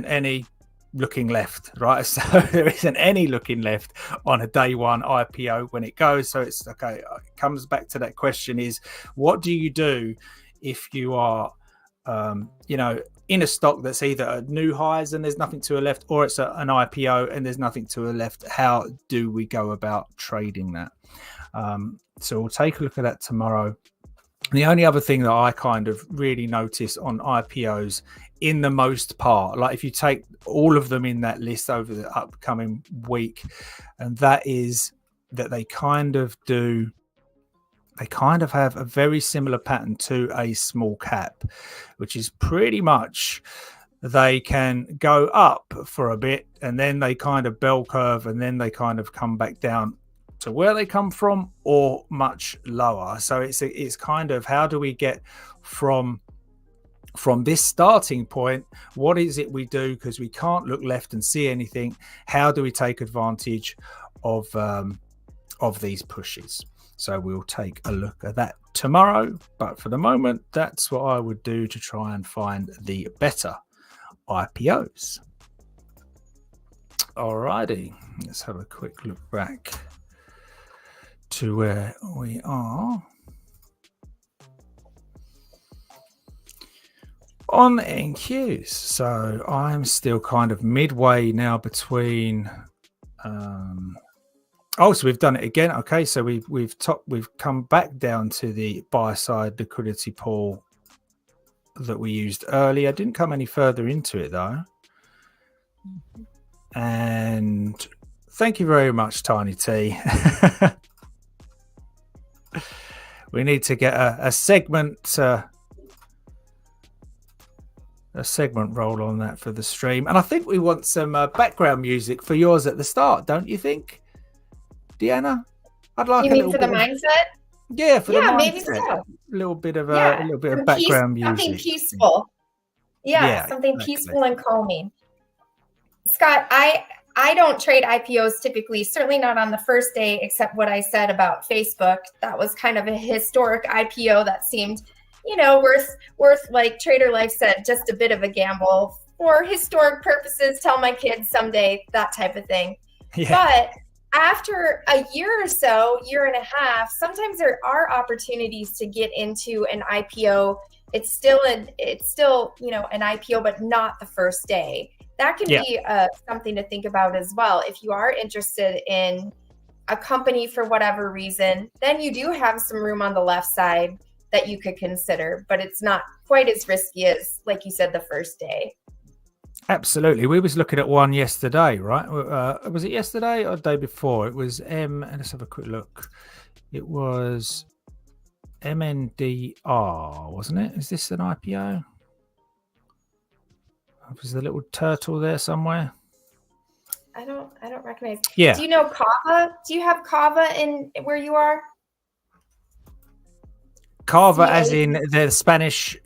any looking left, right? So there isn't any looking left on a day one IPO when it goes. So it's okay. It comes back to that question is, what do you do if you are in a stock that's either a new highs and there's nothing to the left, or it's an IPO and there's nothing to the left. How do we go about trading that? So we'll take a look at that tomorrow. The only other thing that I kind of really notice on IPOs, in the most part, like if you take all of them in that list over the upcoming week, and that is that they kind of have a very similar pattern to a small cap, which is pretty much they can go up for a bit and then they kind of bell curve and then they kind of come back down to where they come from or much lower. So it's kind of, how do we get from this starting point? What is it we do? Because we can't look left and see anything. How do we take advantage of these pushes? So we'll take a look at that tomorrow. But for the moment, that's what I would do to try and find the better IPOs. Alrighty, let's have a quick look back to where we are. On NQs, so I'm still kind of midway now between. So we've done it again. Okay, so we've come back down to the buy side liquidity pool that we used earlier. Didn't come any further into it though. And thank you very much, Tiny T. We need to get a segment roll on that for the stream. And I think we want some background music for yours at the start, don't you think, Deanna? I'd like. You mean for the mindset? Yeah, for the mindset. Maybe so. A little bit of background music. Something peaceful. Yeah, something exactly. Peaceful and calming. Scott, I don't trade IPOs typically, certainly not on the first day, except what I said about Facebook. That was kind of a historic IPO that seemed, worth, like Trader Life said, just a bit of a gamble for historic purposes. Tell my kids someday, that type of thing. Yeah. But after a year or so, year and a half, sometimes there are opportunities to get into an IPO. It's still an IPO, but not the first day. That can be something to think about as well. If you are interested in a company for whatever reason, then you do have some room on the left side that you could consider, but it's not quite as risky as, like you said, the first day. Absolutely. We was looking at one yesterday, right? Was it yesterday or the day before? It was let's have a quick look. It was MNDR, wasn't it? Is this an IPO? Was the little turtle there somewhere? I don't recognize. Yeah. Do you know Kava? Do you have Kava in where you are? Kava, as in the Spanish.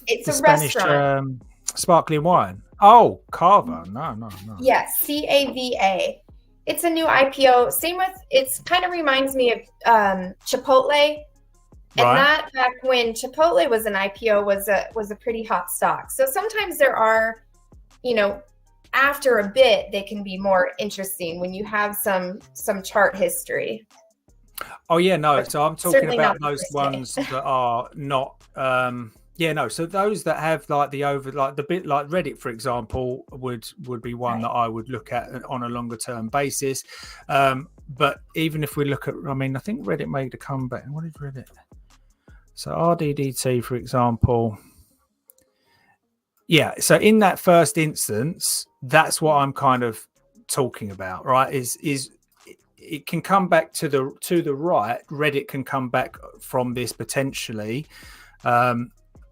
It's a Spanish, restaurant. Sparkling wine. Oh, Kava. No. Yes, CAVA. It's a new IPO. Same with, it's kind of reminds me of Chipotle. And that back when Chipotle was an IPO was a pretty hot stock. So sometimes there are, after a bit, they can be more interesting when you have some chart history. Oh yeah, no. So I'm talking about those ones that are not. So those that have like the bit like Reddit, for example, would be one that I would look at on a longer term basis. But even if we look at, I think Reddit made a comeback. What did Reddit? So RDDT, for example. Yeah. So in that first instance, that's what I'm kind of talking about, right? Is it can come back to the right. Reddit can come back from this potentially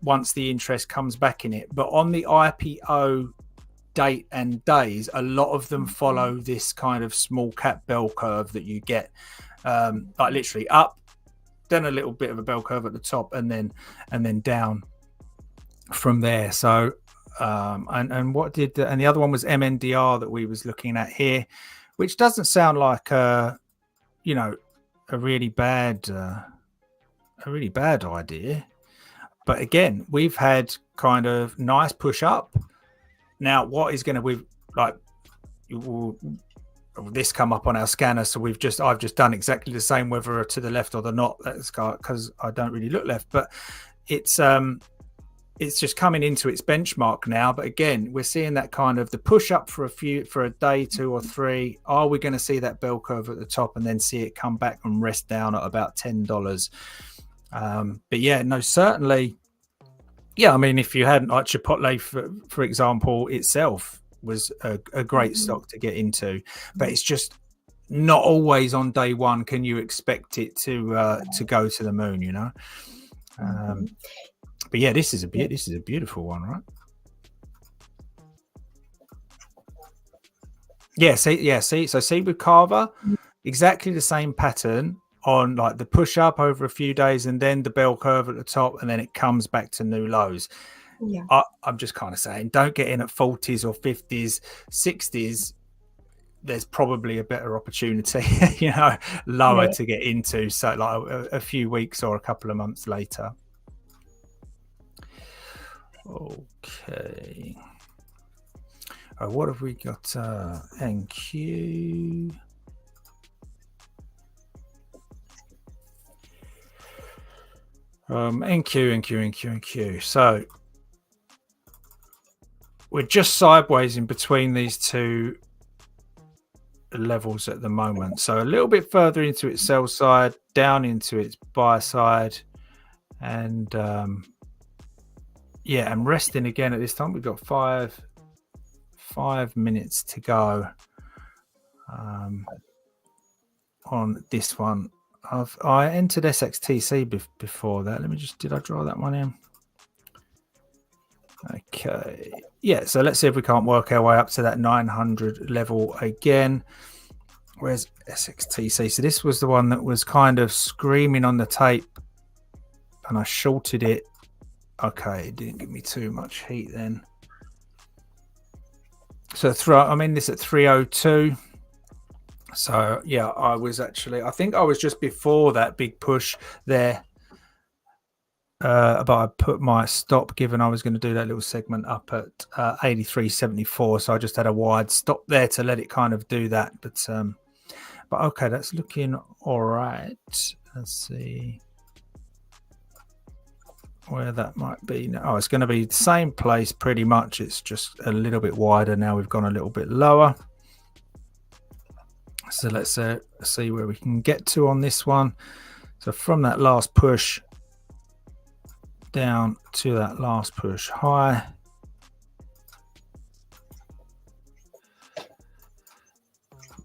once the interest comes back in it. But on the IPO date and days, a lot of them follow this kind of small cap bell curve that you get, like literally up, then a little bit of a bell curve at the top, and then down from there. So and the other one was MNDR that we was looking at here, which doesn't sound like a really bad idea. But again, we've had kind of nice push up. Now, what is going to this come up on our scanner? So I've just done exactly the same, whether to the left or the not. That's because I don't really look left, but it's it's just coming into its benchmark now. But again, we're seeing that kind of the push up for a day, 2 or 3. Are we going to see that bell curve at the top and then see it come back and rest down at about $10? But yeah, no, certainly. Yeah, I mean, if you hadn't, like Chipotle, for example, itself was a great stock to get into, but it's just not always on day one can you expect it to go to the moon, you know. But yeah, this is a beautiful one, right? See, so see with Carver, exactly the same pattern on like the push up over a few days and then the bell curve at the top, and then it comes back to new lows. I'm just kind of saying, don't get in at 40s or 50s, 60s. There's probably a better opportunity, you know, lower to get into. So like a few weeks or a couple of months later. Okay. What have we got? NQ. NQ. So we're just sideways in between these two levels at the moment. So a little bit further into its sell side, down into its buy side, and yeah, and resting again at this time. We've got 5 minutes to go on this one. I entered sxtc before that. Let me just, did I draw that one in? Okay, yeah, so let's see if we can't work our way up to that 900 level again. Where's sxtc? So this was the one that was kind of screaming on the tape, and I shorted it. Okay, it didn't give me too much heat then. So I'm in this at 302. So yeah, I think I was just before that big push there. But I put my stop, given I was going to do that little segment up at 83.74. So I just had a wide stop there to let it kind of do that. But okay, that's looking all right. Let's see where that might be now. Oh, it's going to be the same place pretty much. It's just a little bit wider now. We've gone a little bit lower. So let's see where we can get to on this one. So from that last push down to that last push high.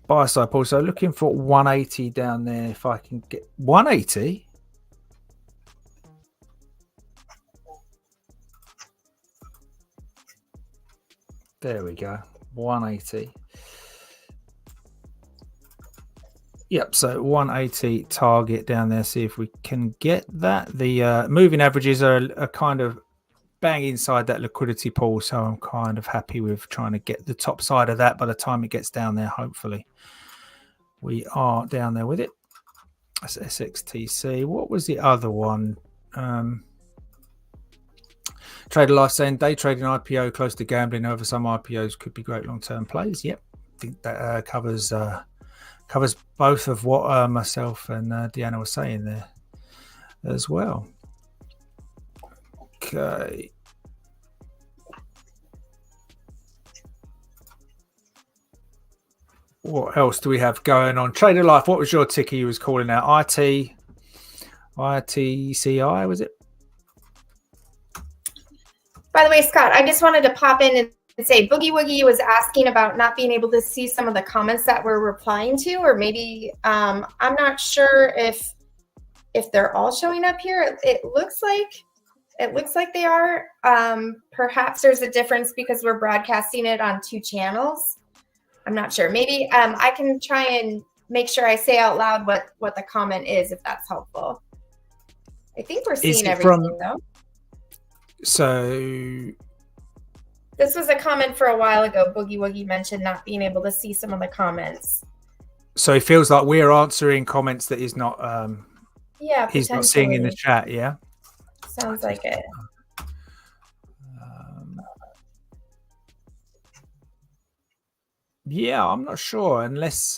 Buy side pull. So looking for 180 down there. If I can get 180. There we go. 180. Yep, so 180 target down there. See if we can get that. The moving averages are kind of bang inside that liquidity pool, so I'm kind of happy with trying to get the top side of that by the time it gets down there. Hopefully we are down there with it. That's sxtc. What was the other one? Trader Life saying day trading IPO close to gambling. However, some IPOs could be great long-term plays. Yep, I think that covers both of what myself and Deanna were saying there as well. Okay. What else do we have going on? Trader Life, what was your ticker you was calling out? ITCI, was it? By the way, Scott, I just wanted to pop in and say Boogie Woogie was asking about not being able to see some of the comments that we're replying to, or maybe I'm not sure if they're all showing up here. It looks like they are. Perhaps there's a difference because we're broadcasting it on 2 channels. I'm not sure. Maybe I can try and make sure I say out loud what the comment is, if that's helpful. I think we're seeing everything though. So this was a comment for a while ago. Boogie Woogie mentioned not being able to see some of the comments. So it feels like we're answering comments that he's not he's not seeing in the chat, yeah? Sounds like it. Yeah, I'm not sure, unless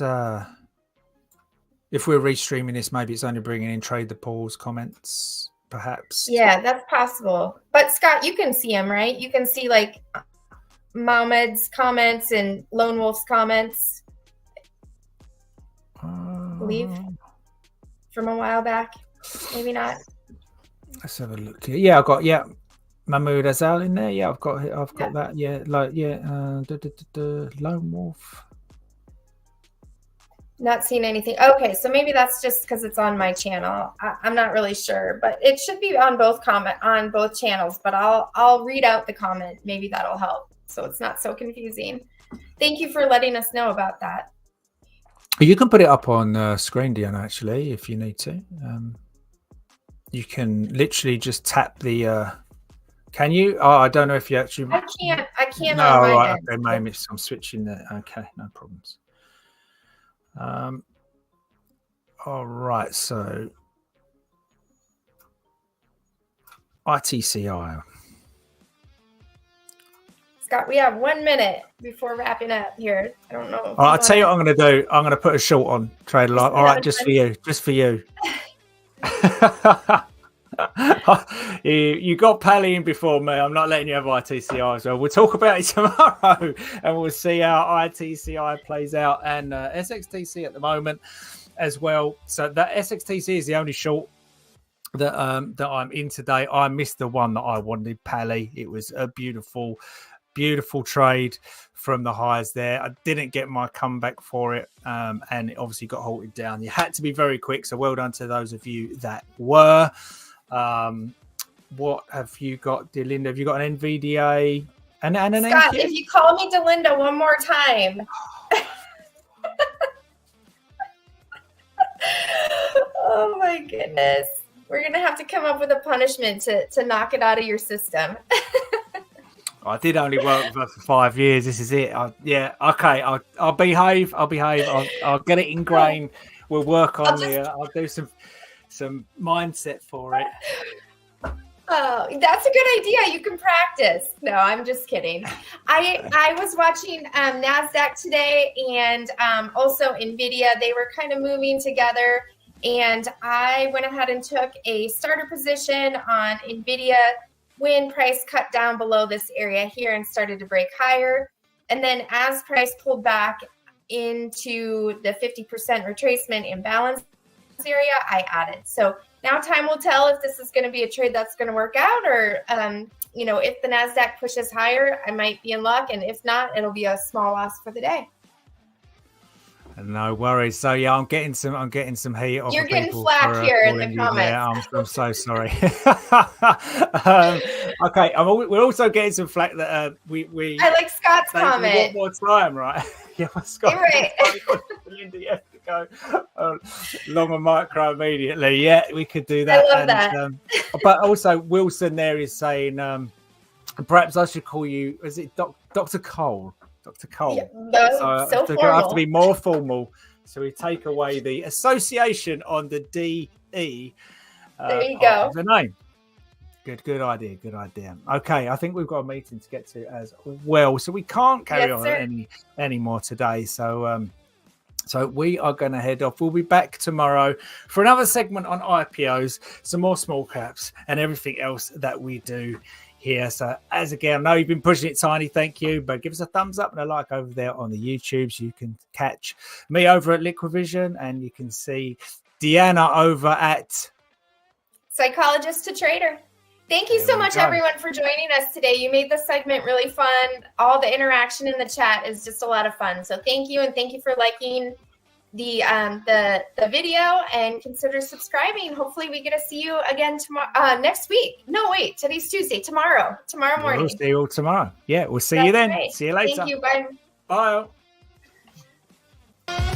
if we're restreaming this, maybe it's only bringing in Trade the Pools comments. perhaps. Yeah, that's possible. But Scott, you can see them, right? You can see like Mohammed's comments and Lone Wolf's comments. Leave from a while back. Maybe not. Let's have a look here. Yeah, I've got Mahmoud Azal in there. Yeah, I've got that. Yeah, like Lone Wolf. Not seeing anything. Okay, so maybe that's just because it's on my channel. I'm not really sure, but it should be on both channels. But I'll read out the comment. Maybe that'll help, so it's not so confusing. Thank you for letting us know about that. You can put it up on screen, Deanna, actually, if you need to. You can literally just tap the. Can you? Oh, I don't know if you actually. I can't. No, on my right. end. Okay, maybe I'm switching there. Okay, no problems. All right, so ITCI. Scott, we have 1 minute before wrapping up here. I don't know. I'll tell you what I'm going to do. I'm going to put a short on Trader Live. All right, just for you. Just for you. You got Pally in before me. I'm not letting you have ITCI as well. We'll talk about it tomorrow and we'll see how ITCI plays out and sxtc at the moment as well. So that sxtc is the only short that I'm in today. I missed the one that I wanted, Pally. It was a beautiful trade from the highs there. I didn't get my comeback for it, and it obviously got halted down. You had to be very quick, so well done to those of you that were. What have you got, Delinda? Have you got an NVDA and an Scott, NQ? if you call me Delinda one more time. Oh my goodness. We're going to have to come up with a punishment to knock it out of your system. I did only work with her for 5 years. This is it. Okay. I'll behave. I'll get it ingrained. We'll work on I'll do some mindset for it. Oh, that's a good idea. You can practice. No, I'm just kidding. I was watching NASDAQ today and also NVIDIA. They were kind of moving together. And I went ahead and took a starter position on NVIDIA when price cut down below this area here and started to break higher. And then as price pulled back into the 50% retracement imbalance area, I added. So now time will tell if this is going to be a trade that's going to work out, or if the NASDAQ pushes higher, I might be in luck. And if not, it'll be a small loss for the day. No worries. So yeah, I'm getting some heat off. You're getting flack here in the comments. I'm so sorry. Okay, we're also getting some flack that we. I like Scott's comment. One more time, right? Yeah, Scott. You're right. You have to go long and micro immediately. Yeah, we could do that. I love that. But also Wilson there is saying, perhaps I should call you. Is it Dr. Cole? Dr. Cole. Yeah, no, so I have to be more formal. So we take away the association on the DE. There you go. The name. Good idea. Okay, I think we've got a meeting to get to as well, so we can't carry on any more today. So we are going to head off. We'll be back tomorrow for another segment on IPOs, some more small caps, and everything else that we do here. So as again, I know you've been pushing it tiny, thank you, but give us a thumbs up and a like over there on the YouTubes. You can catch me over at Liquivision, and you can see Deanna over at Psychologist to Trader. Thank you so much, everyone, for joining us today. You made this segment really fun. All the interaction in the chat is just a lot of fun. So thank you, and thank you for liking the video, and consider subscribing. Hopefully we get to see you again tomorrow, next week. No, wait, today's Tuesday. Tomorrow morning. We'll see you all tomorrow. Yeah, we'll see you then. Great. See you later. Thank you. Bye. Bye.